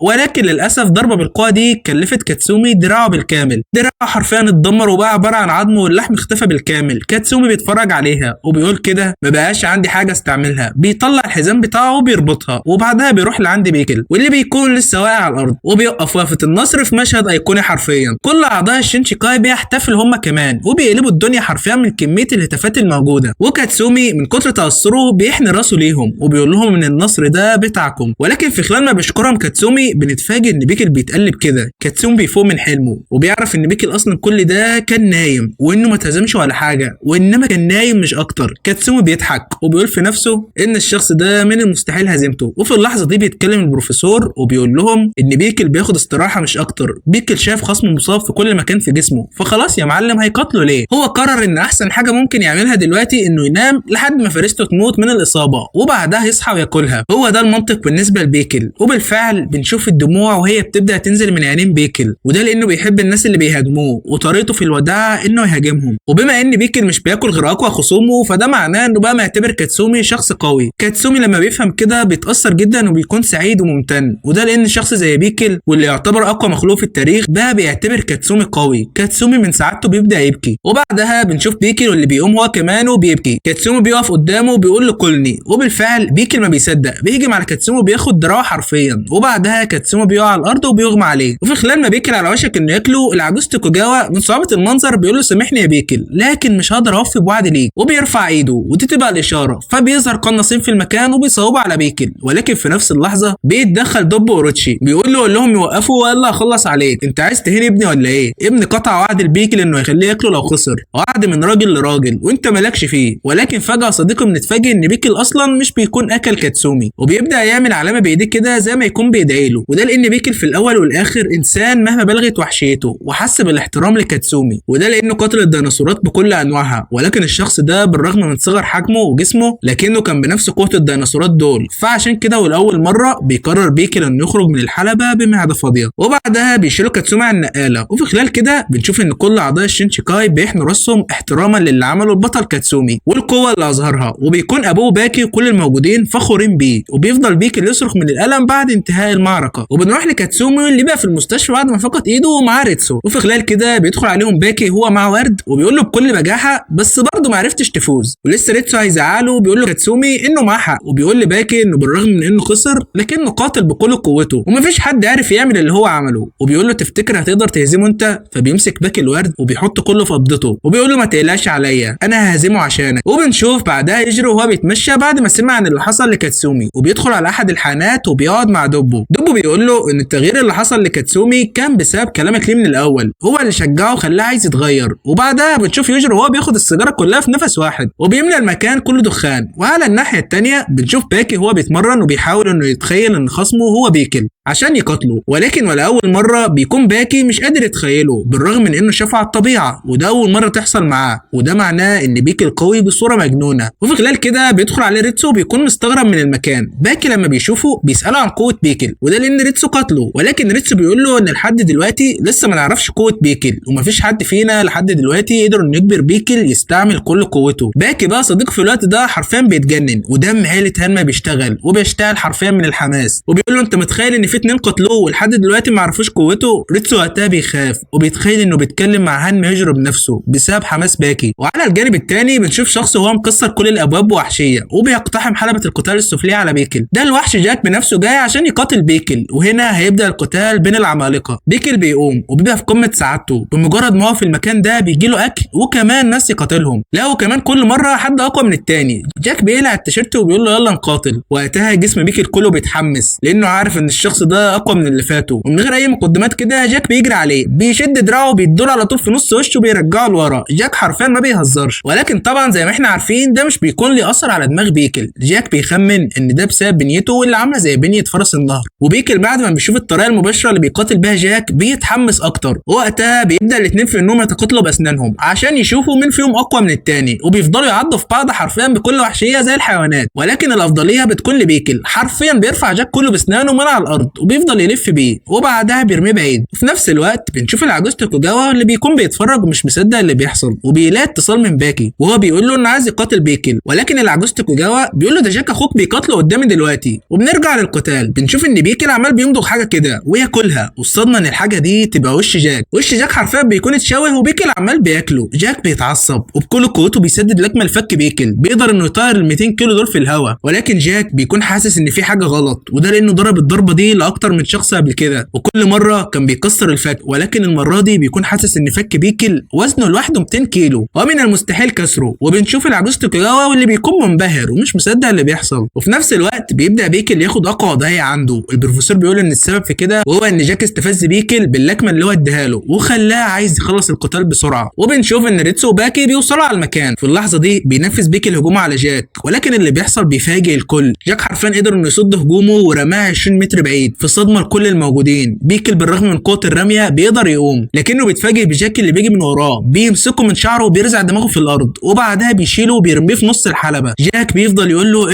ولكن للاسف ضربه بالقوه دي كلفت كاتسومي دراعه بالكامل. دراعه حرفيا اتدمر وبقى عباره عن عظم واللحم اختفى بالكامل. كاتسومي بيتفرج عليها وبيقول كده ما بقاش عندي حاجه استعملها. بيطلع الحزام بتاعه وبيربطها وبعدها بيروح لعند بيكل واللي بيكون لسه واقع على الارض وبيوقف وقفه النصر في مشهد ايقوني حرفيا. كل اعضاء الشينشيكاي بيحتفلوا هم كمان وبيقلبوا الدنيا حرفيا من كميه الهتافات الموجوده. وكاتسومي من كتر تاثره بيحني راسه ليهم وبيقول لهم ان النصر ده بتاعكم. ولكن في خلال ما بيشكرهم كاتسومي بنتفاجئ ان بيكل بيتقلب كده. كاتسومي بيفوق من حلمه وبيعرف ان بيكل اصلا كل ده كان نايم وانه ما اتهزمش ولا حاجه وانما كان نايم مش اكتر. كاتسومي بيضحك وبيقول في نفسه ان الشخص ده من المستحيل هزيمته. وفي اللحظه دي بيتكلم البروفيسور وبيقول لهم ان بيكل بياخد استراحه مش اكتر. بيكل شاف خصمه مصاب في كل مكان في جسمه فخلاص يا معلم هيقاتله ليه. هو قرر ان احسن حاجه ممكن يعملها دلوقتي انه ينام لحد ما فريسته تموت من الاصابه وبعدها يصحى وياكلها. هو ده المنطق بالنسبه لبيكل. وبالفعل بنشوف الدموع وهي بتبدا تنزل من عينين بيكل وده لانه بيحب الناس اللي بيهاجموه وطريقته في الوداع انه يهاجمهم. وبما ان بيكل مش بياكل غير اقوى خصومه فده معناه انه بقى معتبر كاتسومي شخص قوي. كاتسومي لما بيفهم كده بيتاثر جدا وبيكون سعيد وممتن وده لان شخص زي بيكل واللي يعتبر اقوى مخلوق في التاريخ بقى بيعتبر كاتسومي قوي. كاتسومي من سعادته بيبدا يبكي وبعدها بنشوف بيكل واللي بيقوم هو كمان وبيبكي. كاتسومي بيقف قدامه وبيقول له كلني وبالفعل بيكل ما بيصدق بيهجم على كاتسومي وبياخد دراعه حرفيا وبعدها كاتسومي بيقع على الارض وبيغمى عليه. وفي خلال ما بيكل على وشك انه ياكله العجوز توكوجاوا من صعوبه المنظر بيقول له سامحني يا بيكل لكن مش هقدر اوفي بوعدي ليك وبيرفع ايده ودي تبقى الاشاره. فبيظهر قناصين في المكان وبيصوبوا على بيكل ولكن في نفس اللحظه بيتدخل دوب اوروتشي بيقول له قول لهم يوقفوا والا هخلص عليك. انت عايز تهين ابني ولا ايه؟ ابني قطع وعد البيكل انه يخليه ياكله لو خسر وعد من راجل لراجل وانت مالكش فيه. ولكن فجاه صديقي بنتفاجئ ان بيكل اصلا مش بيكون اكل كاتسومي وبيبدا يعمل علامه بايديه كده زي ما يكون بيدعي له وده لان بيكل في الاول والاخر انسان مهما بلغت وحشيته وحس بالاحترام لكاتسومي وده لانه قاتل الديناصورات بكل انواعها. ولكن الشخص ده بالرغم من صغر حجمه وجسمه لكنه كان بنفس قوه الديناصورات دول فعشان كده ولاول مره بيقرر بيكل انه يخرج من الحلبه بمعده فاضيه وبعدها بيشيلوا كاتسومي على النقاله. وفي خلال كده بنشوف ان كل اعضاء الشينشيكاي بيحنوا راسهم احتراما للي عمله البطل كاتسومي والقوه اللي اظهرها وبيكون ابوه باكي وكل الموجودين فخورين بيه وبيفضل بيكل يصرخ من الالم بعد انتهاء المعركه. وبنروح لكاتسومي اللي بقى في المستشفى بعد ما فقد ايده ومعاه ريتسو. وفي خلال كده بيدخل عليهم باكي هو مع ورد وبيقول له بكل بجاحه بس برضه ما عرفتش تفوز. ولسه ريتسو هيزعله وبيقول له كاتسومي انه معاه حق وبيقول لباكي انه بالرغم من انه خسر لكنه قاتل بكل قوته ومفيش حد عارف يعمل اللي هو عمله. وبيقول له تفتكر هتقدر تهزمه انت؟ فبيمسك باكي الورد وبيحط كله في قبضته وبيقول له ما تقلقش عليا انا ههزمه عشانك. وبنشوف بعدها يجري وهو بيتمشى بعد ما سمع عن اللي حصل لكاتسومي وبيدخل على احد الحانات وبيقعد مع دوبو. دوبو بيقول له ان التغيير اللي حصل لكاتسومي كان بسبب كلامك ليه من الاول هو اللي شجعه وخلاه عايز يتغير. وبعدها بنشوف يجري وهو بياخد السيجاره كلها في نفس واحد وبيملى المكان كله دخان. وعلى الناحيه الثانيه بنشوف باكي وهو بيتمرن وبيحاول انه يتخيل ان خصمه هو بيكل عشان يقاتله ولكن ولا اول مره بيكون باكي مش قادر يتخيله بالرغم من انه شافه على الطبيعه وده اول مره تحصل معاه وده معناه ان بيكي قوي بصوره مجنونه. وفي خلال كده بيدخل عليه ريتسو وبيكون مستغرب من المكان. باكي لما بيشوفه بيساله عن قوه بيكل وده لان ريتسو قاتله ولكن ريتسو بيقول له ان لحد دلوقتي لسه ما نعرفش قوه بيكل ومفيش حد فينا لحد دلوقتي يقدر انه يجبر بيكل يستعمل كل قوته. باكي بقى صديق في الوقت ده حرفيا بيتجنن ودم عيله هانما بيشتغل وبيشتغل حرفيا من الحماس وبيقول له انت متخيل ان في 2 قتلوه ولحد دلوقتي ما عرفوش قوته، ريتسو وقتها بيخاف وبيتخيل انه بيتكلم مع هانمي هيجرو بنفسه بسبب حماس باكي. وعلى الجانب التاني بنشوف شخص وهو مكسر كل الابواب بوحشيه وبيقتحم حلبة القتال السفلية على بيكل. ده الوحش جاك بنفسه جاي عشان يقاتل بيكل، وهنا هيبدأ القتال بين العمالقة. بيكل بيقوم وبيبقى في قمة سعادته، بمجرد ما هو في المكان ده بيجيله اكل وكمان ناس يقاتلهم، لا وكمان كل مرة حد اقوى من التاني. جاك بيقلع التيشيرت وبيقول له يلا نقاتل. وقتها جسم بيكل كله بيتحمس لانه عارف ان الشخص ده اقوى من اللي فاته، ومن غير اي مقدمات كده جاك بيجري عليه، بيشد دراعه وبيدوله على طول في نص وشه وبيرجعه لورا. جاك حرفيا ما بيهزرش، ولكن طبعا زي ما احنا عارفين ده مش بيكون ليه اثر على دماغ بيكل. جاك بيخمن ان ده بسبب بنيته اللي عامله زي بنيه فرس النهر. وبيكل بعد ما بيشوف الطريقه المباشره اللي بيقاتل بيها جاك بيتحمس اكتر، وقتها بيبدا الاثنين في انهم يتقاتلوا باسنانهم عشان يشوفوا مين فيهم اقوى من الثاني، وبيفضلوا يعضوا في بعض حرفيا بكل وحشيه زي الحيوانات. ولكن الافضليه بتكون لبيكل، حرفيا بيرفع جاك كله باسنانه من على الارض وبيفضل يلف بيه وبعدها بيرميه بعيد. وفي نفس الوقت بنشوف العجوز توكوجاوا اللي بيكون بيتفرج ومش مصدق اللي بيحصل، وبيلاقي اتصال من باكي وهو بيقول له انه عايز يقاتل بيكل. ولكن العجوز توكوجاوا بيقول له ده جاك اخوك بيقاتله قدامي دلوقتي. وبنرجع للقتال، بنشوف ان بيكل عمال بيمضغ حاجه كده وياكلها، والصدمه ان الحاجه دي تبقى وش جاك. وش جاك حرفيا بيكون اتشوه وبيكل عمال بياكله. جاك بيتعصب وبكل قوته بيسدد لكمه لفك بيكل، بيقدر انه يطير ال 200 كيلو دول في الهواء. ولكن جاك بيكون حاسس ان في حاجه غلط، وده لانه ضرب الضربه دي لاكتر من شخص قبل كده، وكل مره كان بيكسر الفك، ولكن المره دي بيكون حاسس ان فك بيكل وزنه لوحده 200 كيلو ومن المستحيل كسره. وبنشوف العجوز توكوجاوا واللي بيكون منبهر ومش مصدق اللي بيحصل. وفي نفس الوقت بيبدا بيكل ياخد اقوى قضيه عنده. البروفيسور بيقول ان السبب في كده وهو ان جاك استفز بيكل باللكمه اللي هو اداها له وخلاه عايز يخلص القتال بسرعه. وبنشوف ان ريتسو وباكي بيوصلوا على المكان. في اللحظه دي بينفذ بيكل هجومه على جاك، ولكن اللي بيحصل بيفاجئ الكل. جاك حرفيا قدر انه يصد هجومه ورماه 20 متر بعيد في صدمه لكل الموجودين. بيكل بالرغم من قوه الرميه بيقدر يقوم، لكنه بيتفاجئ بجاك اللي بيجي من وراه، بيمسكه من شعره وبيرزع دماغه في الارض، وبعدها بيشيله وبيرميه في نص الحلبه. جاك بيفضل يقول له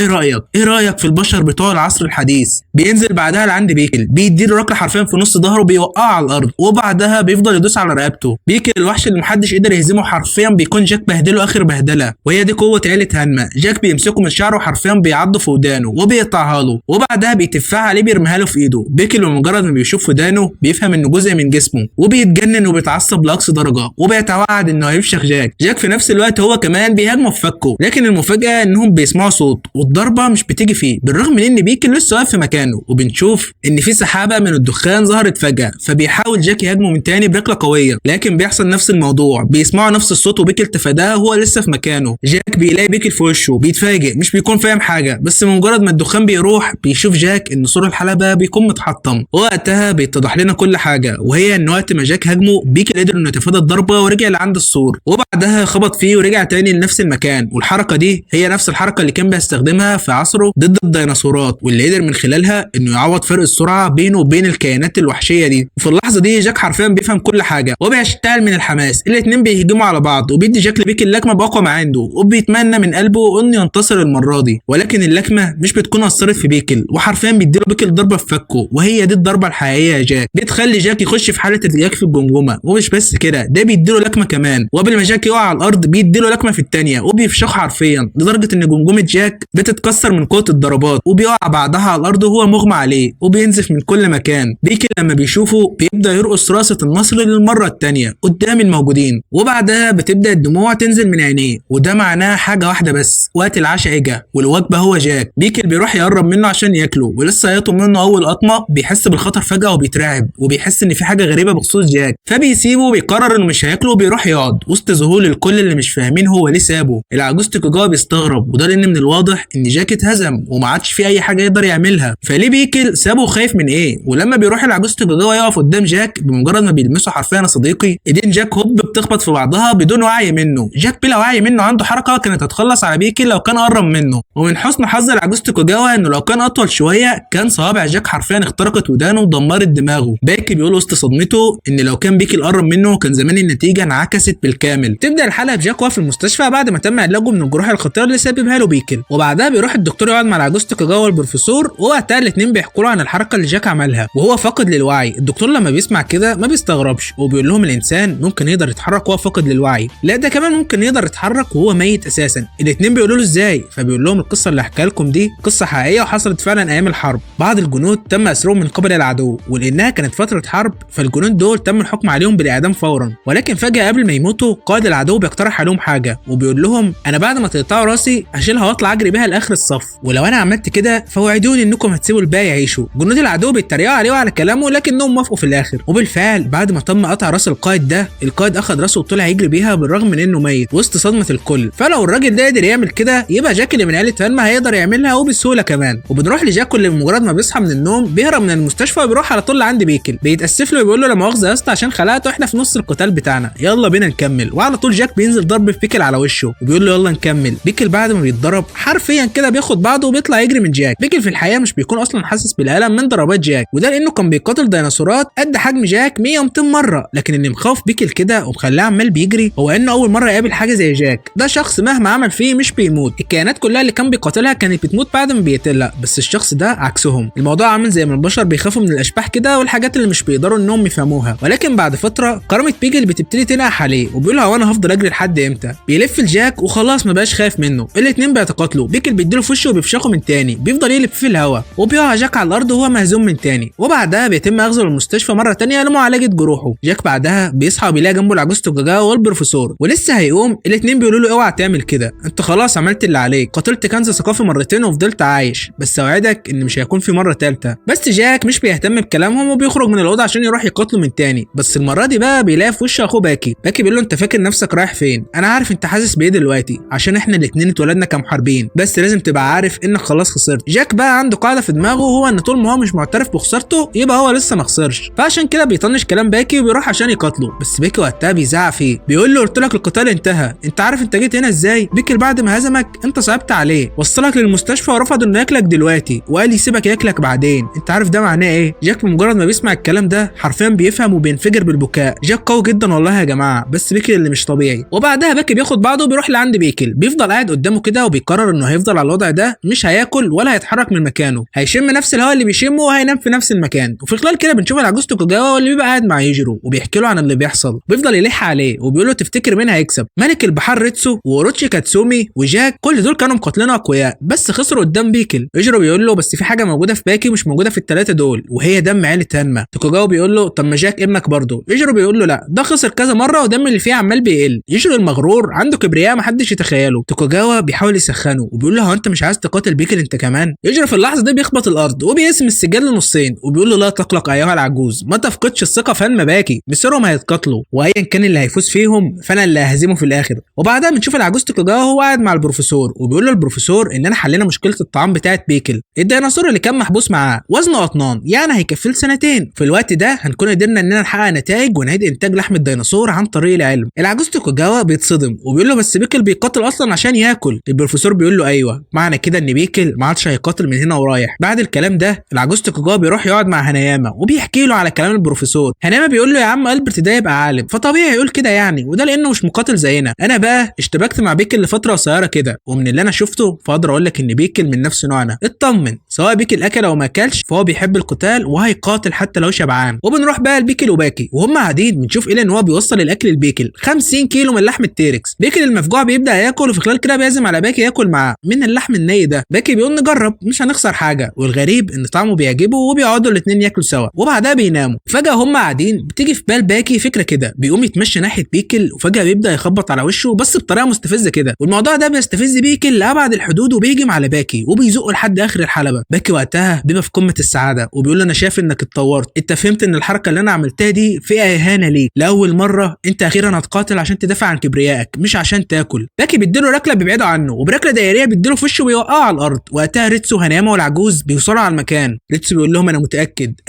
ايه رايك في البشر بتوع العصر الحديث. بينزل بعدها لعند بيكل، بيديله ركله حرفيا في نص ظهره بيوقعه على الارض، وبعدها بيفضل يدوس على رقبته. بيكل الوحش اللي محدش قدر يهزمه حرفيا بيكون جاك بهدله اخر بهدله، وهي دي قوه عيله هانما. جاك بيمسكه من شعره حرفيا بيعضه في ودانه وبيقطعها له، وبعدها بيتفها عليه بيرميها له في ايده. بيكل بمجرد ما بيشوف ودانه بيفهم انه جزء من جسمه وبيتجنن وبيتعصب لاقصى درجه وبيتوعد انه هيفشخ جاك. جاك في نفس الوقت هو كمان بيهاجمه في فكه، لكن المفاجاه انهم بيسمعوا صوت والضربه مش بتيجي فيه، بالرغم من ان بيكل لسه واقف في مكانه. وبنشوف ان في سحابه من الدخان ظهرت فجاه، فبيحاول جاك يهاجمه من تاني بركله قويه، لكن بيحصل نفس الموضوع، بيسمعوا نفس الصوت وبيكل تفاداه وهو لسه في مكانه. جاك بيلاقي بيكل في وشه، بيتفاجئ مش بيكون فاهم حاجه، بس مجرد ما الدخان بيروح بيشوف جاك ان سور الحلبه بيكون متحطم. وقتها بيتضح لنا كل حاجه، وهي ان وقت ما جاك هاجمه بيكل قدر انه يتفادى الضربه ورجع لعند السور، وبعدها خبط فيه ورجع تاني لنفس المكان. والحركه دي هي نفس الحركه اللي كان بيستخدمها في عصره ضد الديناصورات، واللي قدر من خلالها انه يعوض فرق السرعه بينه وبين الكائنات الوحشيه دي. وفي اللحظه دي جاك حرفيا بيفهم كل حاجه وبيشتعل من الحماس. الاتنين بيهجموا على بعض، وبيدي جاك لبيكل لكمه باقوى ما عنده، وبيتمنى من قلبه انه ينتصر المره دي. ولكن اللكمه مش بتكون اثرت في بيكل، وحرفيا بيديله بيكل ضربه في فكه، وهي دي الضربه الحقيقيه يا جاك، بتخلي جاك يخش في حاله ارتجاج في الجمجمه. ومش بس كده، ده بيديله لكمه كمان، وقبل ما جاك يقع على الارض بيديله لكمه في الثانيه وبيفشخه حرفيا، لدرجه ان جمجمه جاك بتتكسر من قوه الضربات، وبيقع بعدها على الارض وهو مغمى عليه وبينزف من كل مكان. بيكل لما بيشوفه بيبدا يرقص رقصه النصر للمره الثانيه قدام الموجودين، وبعدها بتبدا الدموع تنزل من عينيه، وده معناه حاجه واحده بس، وقت العشاء اجى والوجبه هو جاك. بيكل بيروح يقرب منه عشان ياكله، ولسه هيطلب منه اول قطمه بيحس بالخطر فجاه وبيترعب، وبيحس ان في حاجه غريبه بخصوص جاك، فبيسيبه وبيقرر انه مش هياكله وبيروح يقعد وسط ذهول الكل اللي مش فاهمين هو ليه سابه. العجوز توكوجاوا بيستغرب، وده لان من الواضح ان جاك اتهزم وما عادش في اي حاجه يقدر يعملها، فليه بيكل سابه وخايف من ايه؟ ولما بيروح العجوز توكوجاوا يقف قدام جاك، بمجرد ما بيلمسه حرفيا يا صديقي ايدين جاك هوب بتخبط في بعضها بدون وعي منه. جاك بلا وعي منه عنده حركه كانت هتخلص على بيكل لو كان قرب منه، ومن حسن حظ العجوز توكوجاوا انه لو كان اطول شويه كان صوابع جاك حرفيا اخترقت ودانه ودمرت دماغه. باكي بيقول وسط صدمته ان لو كان بيكل قرب منه كان زمان النتيجه انعكست بالكامل. تبدا الحلقه بجاك واقف في المستشفى بعد ما تم علاجه من الجروح الخطيره اللي سببها له بيكل، وبعدها بيروح الدكتور يقعد مع العجوز توكوجاوا والبروفيسور، ووقتها الاثنين بيحكوا له عن الحركه اللي جاك عملها وهو فاقد للوعي. الدكتور لما بيسمع كده ما بيستغربش، وبيقول لهم الانسان ممكن يقدر يتحرك وهو فاقد للوعي، لا ده كمان ممكن يقدر يتحرك وهو ميت اساسا. الاثنين بيقولوا له ازاي، فبيقول لهم القصه اللي هحكيها لكم دي قصه حقيقيه وحصلت فعلا ايام الحرب. بعض الجنود تم اسرهم من قبل العدو، ولانها كانت فتره حرب فالجنود دول تم الحكم عليهم بالاعدام فورا. ولكن فجاه قبل ما يموتوا قائد العدو بيقترح عليهم حاجه وبيقول لهم انا بعد ما تقطعوا راسي هشيلها واطلع اجري بيها لاخر الصف، ولو انا عملت كده فوعدوني انكم هتسيبوا الباقي يعيشوا. جنود العدو بيتريقوا عليه وعلى كلامه لكنهم وافقوا في الاخر. وبالفعل بعد ما تم قطع راس القائد ده، القائد اخذ راسه وطلع يجري بيها بالرغم من انه ميت وسط صدمه الكل. فلو الراجل ده قدر يعمل كده يبقى جاك اللي من عيله هانما هيقدر يعملها وبسهوله كمان. وبنروح لجاك اللي بمجرد ما بيصحى من النوم بيهرب من المستشفى وبيروح على طول لعند بيكل، بيتاسف له وبيقول له لا مؤاخذه يا اسطى عشان خلعته، احنا في نص القتال بتاعنا، يلا بينا نكمل. وعلى طول جاك بينزل ضرب في بيكل على وشه وبيقول له يلا نكمل. بيكل بعد ما بيتضرب حرفيا كده بياخد بعضه وبيطلع يجري من جاك. بيكل في الحقيقه مش بيكون اصلا حاسس بالالم من ضربات جاك، وده لانه كان بيقاتل ديناصورات قد حجم جاك 100 و200 مره. لكن اللي مخوف بيكل كده ومخليه عمال بيجري هو انه اول مره يقابل حاجه زي جاك. ده شخص مهما عمل فيه مش بيموت، الكائنات كلها اللي كان بيقاتلها كانت بتموت بعد ما بيقتلها، بس الشخص ده عكسهم. الموضوع عامل زي ما البشر بيخافوا من الاشباح كده والحاجات اللي مش بيقدروا انهم يفهموها. ولكن بعد فتره كرامه بيكل بتبتدي تنقح عليه وبيقول هو انا هفضل اجري لحد امتى؟ بيلف الجاك وخلاص ما بقاش خايف منه. الاتنين بيتقاتلوا، بيكل بيديله في وشه وبيفشخه من تاني، بيفضل يقلب في الهواء وبيقع جاك على الارض وهو مهزوم من تاني. وبعدها بيتم اخذه للمستشفى مره تانيه لمعالجه جروحه. جاك بعدها بيصحى وبيلاقي جنبه العجوز توكاجاوا والبروفيسور ولسه هيقوم، الاتنين بيقولوا له اوعى تعمل كده، انت خلاص عملت اللي عليك، قاتلت كنز ثقافي مرتين وفضلت عايش، بس اوعدك ان مش هيكون في مره ثالثه. بس جاك مش بيهتم بكلامهم وبيخرج من الاوضه عشان يروح يقاتله من تاني. بس المره دي بقى بيلاقي في وشه اخوه باكي. باكي بيقول له انت فاكر نفسك رايح فين؟ انا عارف انت حاسس بايه دلوقتي عشان احنا الاتنين اتولدنا كمحاربين، بس لازم تبقى عارف انك خلاص خسرت. جاك بقى عنده قاعده في دماغه هو ان طول ما هو مش معترف بخسارته يبقى هو لسه ما خسرش، فعشان كده بيطنش كلام باكي وبيروح عشان يقاتله. بس باكي وقتها بيزعق فيه بيقول له قلت لك القتال انتهى، انت عارف انت جيت هنا ازاي؟ بيكي بعد ما هزمك انت صعبت عليه، وصلك للمستشفى ورفض انه ياكلك دلوقتي وقال يسيبك ياكلك بعدين، انت عارف ده معناه ايه؟ جاك بمجرد ما بيسمع الكلام ده حرفيا بيفهم وبينفجر بالبكاء. جاك قوي جدا والله يا جماعه، بس بيكي اللي مش طبيعي. وبعدها باكي بياخد بعضه وبيروح لعند بيكل، بيفضل قاعد قدامه كده وبيقرر انه هيفضل على الوضع ده، مش هياكل ولا هيتحرك من مكانه، هيشم نفس الهواء اللي بيشمه وهينام في نفس المكان. وفي خلال كده بنشوف العجوز توكاجاوا واللي بيبقى قاعد مع يجرو وبيحكي له عن اللي بيحصل، بيفضل يلح عليه وبيقول له تفتكر مين هيكسب؟ ملك البحار ريتسو واوروتشي كاتسومي وجاك، كل دول كانوا مقاتلين اقوياء بس خسروا قدام بيكل. يجرو بيقول له بس في حاجه موجوده في باكي مش موجوده في الثلاثه دول وهي دم عيله هانما. توكاجاوا بيقول له طب ما جاك ابنك برضه. يجرو بيقول له لا ده خسر كذا مره ودم اللي فيه عمال بيقل. يجرو المغرور عنده كبرياء محدش يتخيله. توكاجاوا بيحاول يسخنه وبيقول له هو انت مش عايز تقاتل بيكل انت كمان؟ يجرو في اللحظه دي بيخبط الارض وبيقسم السجال لنصين وبيقول له لا تقلق ايها العجوز، ما تفقدش الثقه في هانما باكي، مصيرهم هيتقاتلوا وايا كان اللي هيفوز فيهم فانا اللي ههزمه في الاخر. وبعدها بنشوف العجوز توكاجاوا وهو قاعد مع البروفيسور وبيقول له البروفيسور اننا حلينا مشكله الطعام بتاعه بيكل، الديناصور اللي كان محبوس معاه وزنه قطنان يعني هيكفيه سنتين، في الوقت ده هنكون قدرنا اننا نحقق نتائج ونعيد انتاج لحم الديناصور عن طريق العلم. العجوز توكاجاوا بيتصدم وبيقول له بس بيكل بيقاتل اصلا عشان ياكل. البروفيسور بيقول له ايوه، معنى كده ان بيكل ما عادش هيقاتل من هنا ورايح. بعد الكلام ده العجوز توكاجاوا بيروح يقعد مع هاناياما وبيحكي له على كلام البروفيسور. هاناياما بيقول له يا عم البرت ده يبقى عالم فطبيعي يقول كده يعني، وده لانه مش مقاتل زينا، انا بقى اشتبكت مع بيكل لفتره قصيره كده ومن اللي انا شفته فاقدر اقول لك ان بيكل من نفس نوعنا، اطمن سواء بيكل اكل او ما اكلش فهو بيحب القتال وهيقاتل حتى لو شبعان. وبنروح بقى لبيكل وباكي وهم قاعدين بنشوف ايه ان هو بيوصل الاكل لبيكل 50 كيلو من لحم التيركس. بيكل المفجوع بيبدا ياكل وفي خلال كده بيعزم على باكي ياكل معاه من اللحم الني ده. باكي بيقول نجرب مش هنخسر حاجه، والغريب ان طعمه بيعجبه وبيقعدوا الاثنين ياكلوا سوا وبعدها بيناموا. فجاه هم قاعدين بتيجي في بال باكي فكره كده، بيقوم يتمشى ناحيه بيكل وفجاه بيبدا يخبط على وشه بس بطريقه مستفزه كده، والموضوع ده بيستفز بيكل لابعد الحدود وبيهجم على باكي وبيزقه لحد اخر الحلبه. باكي وقتها بيبقى في قمه السعاده وبيقول له انا شايف انك اتطورت، انت فهمت ان الحركه اللي انا عملتها دي فيها اهانه ليك، لاول مره انت اخيرا هتقاتل عشان تدافع عن كبريائك مش عشان تاكل. باكي بيديله ركله بيبعده عنه وبركله دائريه بيديله في وشه ويوقعه على الارض. وقتها ريتسو هاناياما والعجوز بيوصلوا على المكان. ريتسو بيقول لهم انا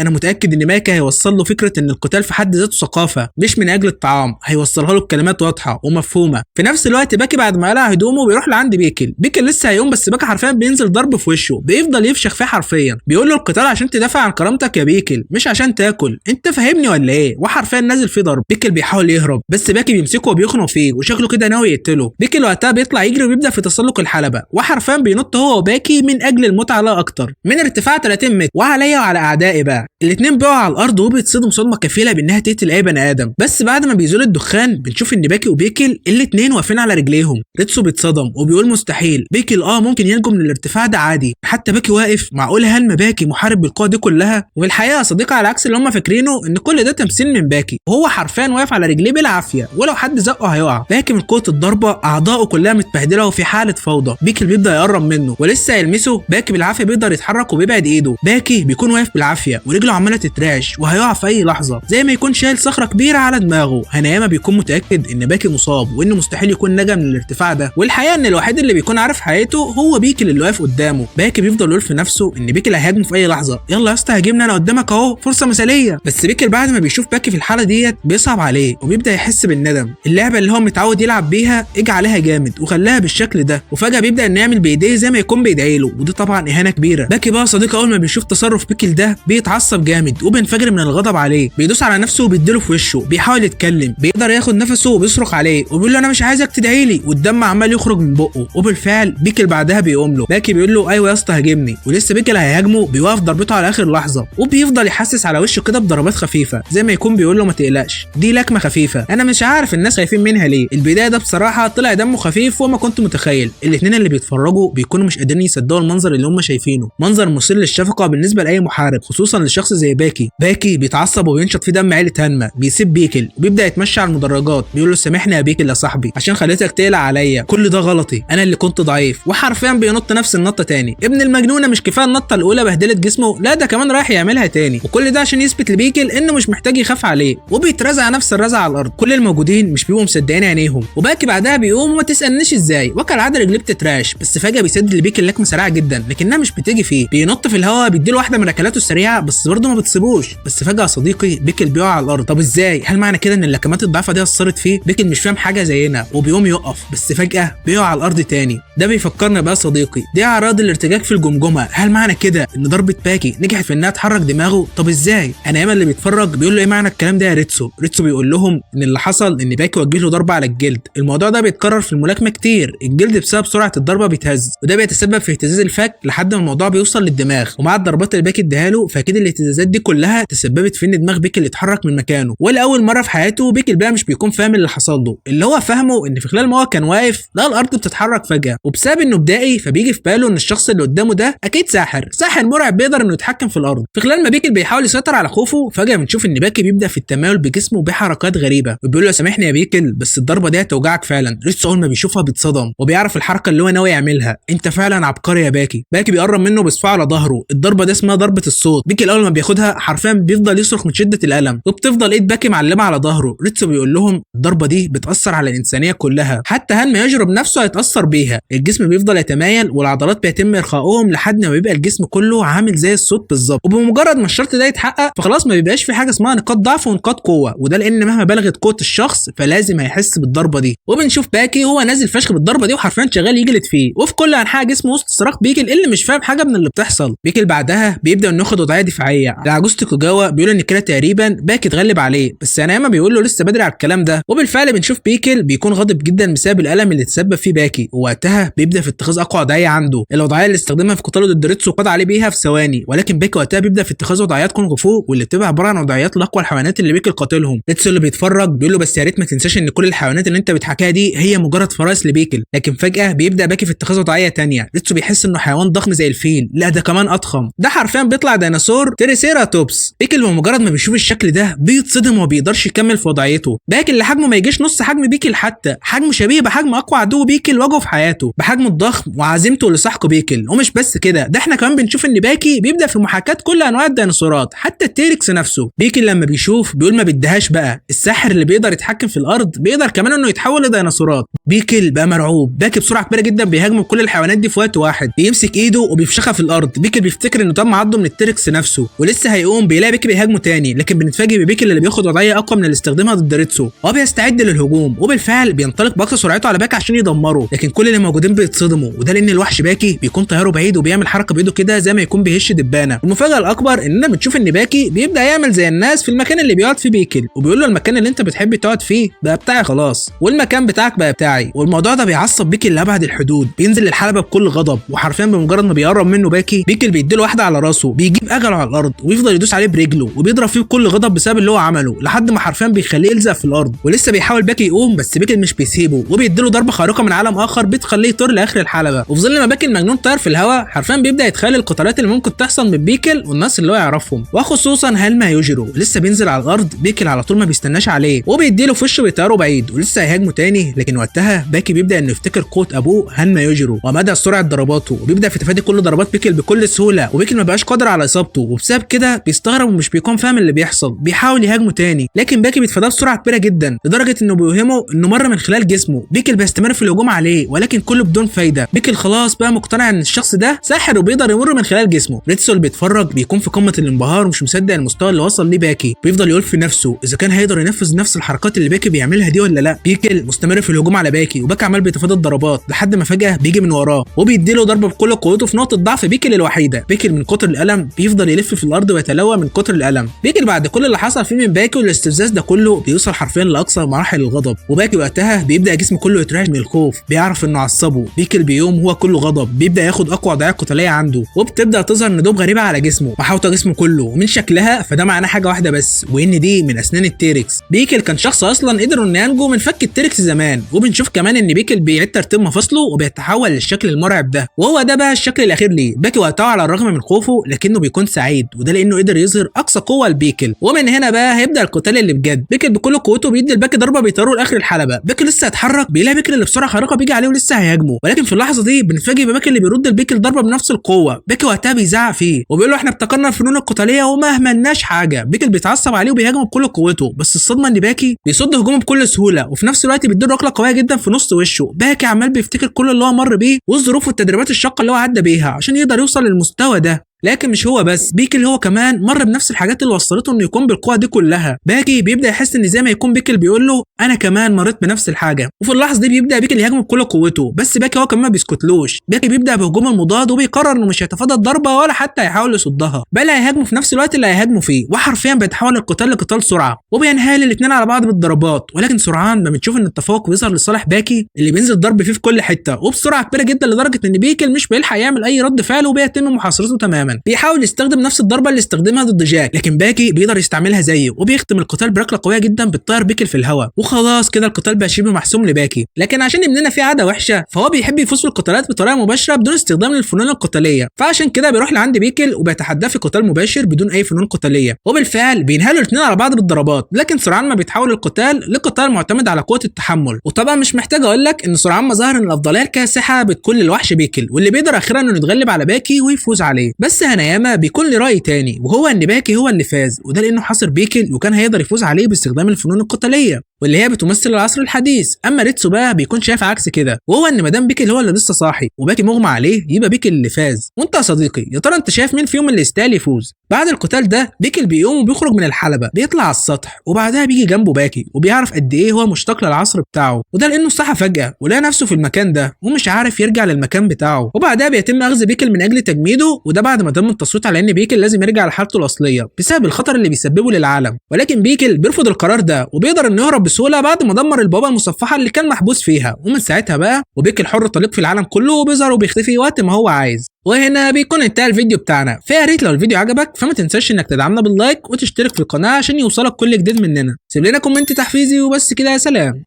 متاكد ان باكي هيوصل له فكره ان القتال في حد ذاته ثقافه مش من اجل الطعام، هيوصلها له بكلمات واضحه ومفهومه. في نفس الوقت باكي بعد ما قلع هدومه بيروح لعند بيكل لسه هيقوم بس باكي حرفيا بينزل ضرب في وشه بيفضل يفشخ فيه حرفيا، بيقول له القتال عشان تدافع عن كرامتك يا بيكل مش عشان تاكل، انت فاهمني ولا ايه؟ وحرفيا نازل فيه ضرب. بيكل بيحاول يهرب بس باكي بيمسكه وبيخنق فيه وشكله كده ناوي يقتله. بيكل وقتها بيطلع يجري وبيبدا في تسلق الحلبه وحرفيا بينط هو وباكي من اجل المتعه لا اكتر من ارتفاع 30 متر. وعليا وعلى اعدائي بقى الاثنين بيقعوا على الارض وبيتصدموا صدمه كفيله بانها تقتل اي بني ادم. بس بعد ما بيزول الدخان بنشوف ان باكي وبيكل الاثنين واقفين على رجليهم. ريتسو بيتصدم وبيقول مستحيل، بيكل ممكن ينجو من الارتفاع ده عادي، حتى باكي واقف، معقول هانما باكي محارب بالقوه دي كلها؟ وفي الحقيقه يا صديقي على عكس اللي هم فاكرينه ان كل ده تمثيل من باكي، وهو حرفيا واقف على رجليه بالعافيه ولو حد زقه هيقع. باكي من قوه الضربه اعضائه كلها متبهدله وفي حاله فوضى. بيكي بيبدا يقرب منه ولسه يلمسه، باكي بالعافيه بيقدر يتحرك وبيبعد ايده. باكي بيكون واقف بالعافيه ورجله عماله تتراش وهيقع في اي لحظه زي ما يكون شايل صخره كبيره على دماغه. هنايما بيكون متاكد ان باكي مصاب وانه مستحيل يكون نجا من الارتفاع ده، والحقيقه ان الوحيد اللي بيكون عارف حقيقته هو بيكي اللي واقف قدامه. باكي بيفضل يقول في نفسه ان بيكي اللي هيهاجمه في اي لحظه. يلا يا اسطى هاجمني انا قدامك اهو، فرصه مثاليه. بس بيكي بعد ما بيشوف باكي في الحاله ديت بيصعب عليه وبيبدا يحس بالندم. اللعبه اللي هو متعود يلعب بيها اجى عليها جامد وخلاها بالشكل ده، وفجاه بيبدا انه يعمل بايديه زي ما يكون بيدعي له، ودي طبعا اهانه كبيره. باكي بقى صديقي اول ما بيشوف تصرف بيكي ده بيتعصب جامد وبينفجر من الغضب عليه، بيدوس على نفسه وبيديله في وشه، بيحاول يتكلم، بيقدر ياخد نفسه وبيصرخ عليه وبيقول له انا مش عايزك تدعي لي، والدم عمال يخرج من بقه. وبالفعل بيكي بعدها بيقوم له. باكي بيقول له ايوه يا اسطى هاجمني، ولسه بيكي اللي هيهاجمه بيوقف ضربته على اخر لحظه وبيفضل يحسس على وشه كده بضربات خفيفه زي ما يكون بيقول له ما تقلقش دي لكمه خفيفه، انا مش عارف الناس خايفين منها ليه. البدايه ده بصراحه طلع دمه خفيف وما كنت متخيل. الاثنين اللي بيتفرجوا بيكونوا مش قادرين يصدقوا المنظر اللي هم شايفينه، منظر مثير للشفقه بالنسبه لاي محارب خصوصا لشخص زي باكي. باكي بيتعصب وبينشط في دم عيله هانما، بيسيب بيكل وبيبدا يتمشى على المدرجات بيقول له سامحني يا بيكل يا صاحبي عشان خليتك تقلق عليا، كل ده غلطي، انا اللي كنت ضعيف. وحرفيا بينط نفس النطه تاني. ابن المجنونه مش كفايه النطه الاولى بهدلت جسمه، لا ده كمان رايح يعملها تاني، وكل ده عشان يثبت لبيكل انه مش محتاج يخاف عليه، وبيترزع نفس الرزع على الارض. كل الموجودين مش بيبقوا مصدقين عينيهم. وباكي بعدها بيقوم وما تسالنيش ازاي وكالعاده رجليه بتتراش، بس فجاه بيسد لبيكل لكمه سريعه جدا لكنها مش بتيجي فيه. بينط في الهواء بيديله واحده من ركلاته السريعه بس برضه ما بتصيبوش. بس فجاه يا صديقي بيكل بيقع على الارض. طب ازاي؟ هل معنى كده ان اللكمات الضعيفه دي اثرت فيه؟ بيكل مش فاهم حاجه زينا وبيقوم يقف، بس فجاه بيقع على الارض تاني. ده بيفكرنا بقى صديقي دي اعراض الارتجاج في الجمجمه. هل معنى كده ان ضربه باكي نجحت في انها تحرك دماغه؟ طب ازاي؟ انا اللي بيتفرج بيقول له ايه معنى الكلام ده يا ريتسو؟ ريتسو بيقول لهم ان اللي حصل ان باكي وجه له ضربه على الجلد. الموضوع ده بيتكرر في الملاكمه كتير، الجلد بسبب سرعه الضربه بيتهز وده بيتسبب في اهتزاز الفك لحد ما الموضوع بيوصل للدماغ. ومع الضربات اللي باكي اداها له فاكيد الاهتزازات دي كلها تسببت في ان دماغ بيكي اللي اتحرك من مكانه. ولاول مره في حياته بيكي بقى مش بيكون فاهم اللي حصل له، اللي هو فاهمه ان في خلال ما هو كان واقف لقى الارض بتتحرك فجاه، وبسبب انه بدائي فبيجي في باله ان الشخص اللي قدامه ده اكيد ساحر مرعب بيقدر انه يتحكم في الارض. في خلال ما بيكي بيحاول يسيطر على خوفه فجاه بنشوف ان باكي بيبدا في التمايل بجسمه بحركات غريبه وبيقول له سامحني يا بيكل بس الضربه دي هتوجعك فعلا. ريتسو اول ما بيشوفها بيتصدم وبيعرف الحركه اللي هو ناوي يعملها. انت فعلا عبقري يا باكي. باكي بيقرب منه بصفاعه على ظهره، الضربه دي اسمها ضربه الصوت. بيكي اول ما بياخدها حرفيا بيفضل يصرخ من شده الالم وبتفضل ايد باكي معلمه على ظهره. ريتسو بيقول لهم الضربه دي بتاثر على الانسانيه كلها، حتى هان ما يجرب نفسه هيتاثر بيها. الجسم بيفضل يتمايل والعضلات بيتم ارخائهم لحد ما بيبقى الجسم كله عامل زي الصوت بالظبط. وبمجرد ما الشرط ده يتحقق فخلاص ما بيبقاش في حاجه اسمها نقاط ضعف ونقاط قوه، وده لان مهما بلغت قوه الشخص فلازم هيحس بالضربه دي. وبنشوف باكي هو نازل فشخ بالضربه دي وحرفيا شغال يجلد فيه وفي كل انحاء جسمه وسط صراخ بيكل اللي مش فاهم حاجه من اللي بتحصل. بيكل بعدها بيبدا انه ياخد وضعيه دفاعيه. العجوز توكوجاوا بيقول ان كده تقريبا باكي اتغلب عليه، بس هانايما بيقول له لسه بدري على الكلام ده. وبالفعل بنشوف بيكل بيكون غاضب جدا بسبب الالم اللي تسبب فيه باكي، ووقتها بيبدا في اتخاذ اقوى وضعيه عنده، الوضعيه اللي استخدمها في قتاله ضد ريتسو وقضى عليه بيها في ثواني. ولكن باكي وقتها بيبدا في اتخاذ وضعيات كونغ فو واللي بتبقى عباره عن وضعيات لاقوى الحيوانات اللي بيكل قاتلهم. ريتسو اللي بيتفرج بيقول له بس يا ريت ما تنساش ان كل الحيوانات اللي انت بتحكيها دي هي مجرد فرائس لبيكل. لكن فجاه بيبدا باكي في اتخاذ وضعيه تانية. ريتسو بيحس انه حيوان ضخم زي الفيل، لا ده كمان اضخم، ده حرفيا بيطلع ديناصور تريسيراتوبس. بيكل بمجرد ما بيشوف الشكل ده بيتصدم وما بيقدرش يكمل في وضعيته. باكي اللي حجمه ما يجيش نص حجم بيكل، حتى حجمه شبيه بحجم اقوى عدو بيكل واجهه في حياته، بحجمه الضخم وعزيمته لسحق بيكل. ومش بس كده، ده احنا كمان بنشوف ان باكي بيبدا في محاكاه كل انواع الديناصورات حتى التيركس نفسه. بيكل لما بيشوف بيقول ما بدهاش بقى، الساحر اللي بيقدر يتحكم في الارض بيقدر كمان انه يتحول لديناصورات. بيكل بقى مرعوب. باكي بسرعه كبيره جدا بيهاجم كل الحيوانات دي في وقت واحد، بيمسك ايده وبيفشخها في الارض. بيكل بيفتكر انه تم عضه من التيركس نفسه ولسه هيقوم بيلاقي بيكي بيهاجمه تاني، لكن بنتفاجئ ببيكل اللي بياخد وضعيه اقوى من اللي استخدمها ضد ريتسو وهو بيستعد للهجوم. وبالفعل بينطلق باقصى سرعته على باكي عشان يدمره، لكن كل اللي موجودين بيتصدموا، وده لان الوحش باكي بيكون طياره بعيد وبيعمل حركه بايده كده زي ما يكون بيهش دبانه. المفاجاه الاكبر اننا بنشوف ان باكي بيبدا يعمل زي الناس في المكان اللي بيقعد فيه بيكل وبيقول له المكان اللي انت بتحب تقعد فيه بقى بتاعي خلاص، والمكان بتاعك بقى بتاعي. والموضوع ده بيعصب بيكل لابعد الحدود، بينزل للحلبه بكل غضب وحرفيا بمجرد ما بيقرب منه باكي بيكل بيديله واحده على راسه، بيجيب اجله على الارض ويفضل يدوس عليه برجله وبيضرب فيه بكل غضب بسبب اللي هو عمله لحد ما حرفيا بيخليه يلزق في الارض. ولسه بيحاول باكي يقوم بس بيكل مش بيسيبه وبيديله ضربه خارقه من عالم اخر بتخليه يطير لاخر الحلبه. وفي ظل ما باكي المجنون طاير في الهواء حرفيا بيبدا يتخيل القتالات اللي ممكن تحصل من بيكل والناس اللي هو يعرفهم، وخصوصا هالما يوجيرو لسه بينزل على الارض. بيكل على طول ما بيستناش عليه وبيديله في وشه بيطيره بعيد ولسه هيهاجمه تاني، لكن وقتها باكي بيبدا انه يفتكر قوه ابوه هالما يوجيرو ومدى سرعه ضرباته، وبيبدا في تفادي كل ضربات بيكل بكل سهوله، وبيكل ما بقاش قادر على اصابته، وبسبب كده بيستغرب ومش بيكون فاهم اللي بيحصل. بيحاول يهاجمه تاني لكن باكي بيتفاداه بسرعه كبيره جدا لدرجه انه بيوهمه انه مر من خلال جسمه. بيكل بيستمر في الهجوم عليه ولكن كله بدون فايده. بيكل خلاص بقى مقتنع ان الشخص ده ساحر وبيقدر يمر من خلال جسمه. ريتسول بيتفرج بيكون في قمه الانبهار ومش مصدق المستوى اللي وصل ليه باكي، بيفضل يقول في نفسه اذا كان هيقدر ينفذ نفس الحركات اللي باكي بيعملها دي ولا لا. بيكل مستمر في الهجوم على باكي وباكي عمال بيتفادى الضربات لحد ما فجاه بيجي من وراه وبيديله ضربه بكل قوته في نقطه ضعف بيكل الوحيده. بيكل من كتر الالم بيفضل يلف في الارض ويتلوى من كتر الالم. بيكل بعد كل اللي حصل فيه من باكي والاستفزاز ده كله بيوصل حرفيا لاقصى مراحل الغضب، وباكي وقتها بيبدا جسمه كله يترعش من الخوف، بيعرف انه عصبه. بيكل بيوم هو كله غضب، بيبدا ياخد اقوى ضعف قتاليه عنده وبتبدا تظهر ندوب غريبه على جسمه محاوطه جسمه كله، ومن شكلها فده معناه حاجه واحده بس، وان دي من اسنان التيركس. بيكل كان شخص اصلا قدر انه ينجو من فك التيركس زمان، وبنشوف كمان ان بيكل بيعيد ترتيب مفاصله وبيتحول للشكل المرعب ده، وهو ده بقى الشكل الاخير ليه. باكي وقتها على الرغم من خوفه لكنه بيكون سعيد، وده لانه قدر يظهر اقصى قوه لبيكل. ومن هنا بقى هيبدا القتال اللي بجد. بيكل بكل قوته بيدي الباكي ضربه بيطيره لاخر الحلبه. باكي لسه هيتحرك بيلاقي بيكل اللي بسرعه خارقه بيجي عليه ولسه هيهاجمه، ولكن في اللحظه دي بنتفاجئ بباكي اللي بيرد البيكل ضربه بنفس القوه. باكي وقتها بيزعق فيه وبيقول له احنا ابتكرنا الفنون القتاليه وما اهملناش حاجه. بيكل بيتعصب عليه وبيهاجمه بكل قوته، بس الصدمه ان باكي بيصد هجومه بكل سهوله وفي نفس الوقت بيديله ركله قويه جدا في نص وشه. باكي عمال بيفتكر كل اللي هو مر بيه والظروف والتدريبات الشاقه اللي هو عدى بيها عشان يقدر يوصل للمستوى ده. لكن مش هو بس، بيكل هو كمان مر بنفس الحاجات اللي وصلته انه يكون بالقوه دي كلها. باكي بيبدا يحس ان زي ما يكون بيكل بيقول له انا كمان مريت بنفس الحاجه، وفي اللحظه دي بيبدا بيكل يهاجمه بكل قوته، بس باكي هو كمان ما بيسكتلوش. باكي بيبدا بهجوم المضاد وبيقرر انه مش هيتفادى الضربه ولا حتى هيحاول يصدها، بل هيهاجمه في نفس الوقت اللي هيهاجمه فيه، وحرفيا بيتحول القتال لقتال سرعه وبينهال الاثنين على بعض بالضربات. ولكن سرعان ما بنشوف ان التفوق بيظهر لصالح باكي اللي بينزل ضرب فيه في كل حته وبسرعه كبيره جدا لدرجه ان بيكل مش بيلحق يعمل اي رد فعل وبيتم محاصرته تماما. بيحاول يستخدم نفس الضربه اللي استخدمها ضد جاك، لكن باكي بيقدر يستعملها زيه وبيختم القتال بركله قويه جدا بتطير بيكل في الهواء، وخلاص كده القتال بقى شبه محسوم لباكي. لكن عشان ابننا فيه عاده وحشه فهو بيحب يفوز في القتالات بطريقه مباشره بدون استخدام للفنون القتاليه، فعشان كده بيروح لعند بيكل وبيتحداه في قتال مباشر بدون اي فنون قتاليه، وبالفعل بينهالوا الاثنين على بعض بالضربات. لكن سرعان ما بيتحول القتال لقتال معتمد على قوه التحمل، وطبعا مش محتاج اقول لك ان سرعان ما ظهر ان الافضليه الكاسحه بتكون للوحش بيكل، واللي بيقدر اخيرا انه يتغلب على باكي ويفوز عليه. بس هناياما بيكون لي راي تاني، وهو ان باكي هو اللي فاز، وده لانه حاصر بيكل وكان هيقدر يفوز عليه باستخدام الفنون القتاليه واللي هي بتمثل العصر الحديث. اما ريتسو بقى بيكون شايف عكس كده، وهو ان مدام بيكل هو اللي لسه صاحي وباكي مغمى عليه يبقى بيكل اللي فاز. وانت يا صديقي يا ترى انت شايف مين فيهم اللي يستاهل يفوز؟ بعد القتال ده بيكل بيقوم وبيخرج من الحلبه، بيطلع على السطح وبعدها بيجي جنبه باكي وبيعرف قد ايه هو مشتاق للعصر بتاعه، وده لانه صحى فجاه ولقى نفسه في المكان ده ومش عارف يرجع للمكان بتاعه. وبعدها بيتم اخذ بيكل من اجل تجميده، وده بعد ما تم التصويت على ان بيكل لازم يرجع لحالته الاصليه بسبب الخطر اللي بيسببه للعالم. ولكن بيكل بيرفض القرار ده وبيقدر انه يهرب بسهوله بعد ما دمر البوابه المصفحه اللي كان محبوس فيها، ومن ساعتها بقى وبيكل حر طليق في العالم كله وبيظهر وبيختفي وقت ما هو عايز. وهنا بيكون انتهى الفيديو بتاعنا، فيا ريت لو الفيديو عجبك فما تنساش انك تدعمنا باللايك وتشترك في القناه عشان يوصلك كل جديد مننا. سيب لنا كومنت تحفيزي وبس كده، يا سلام.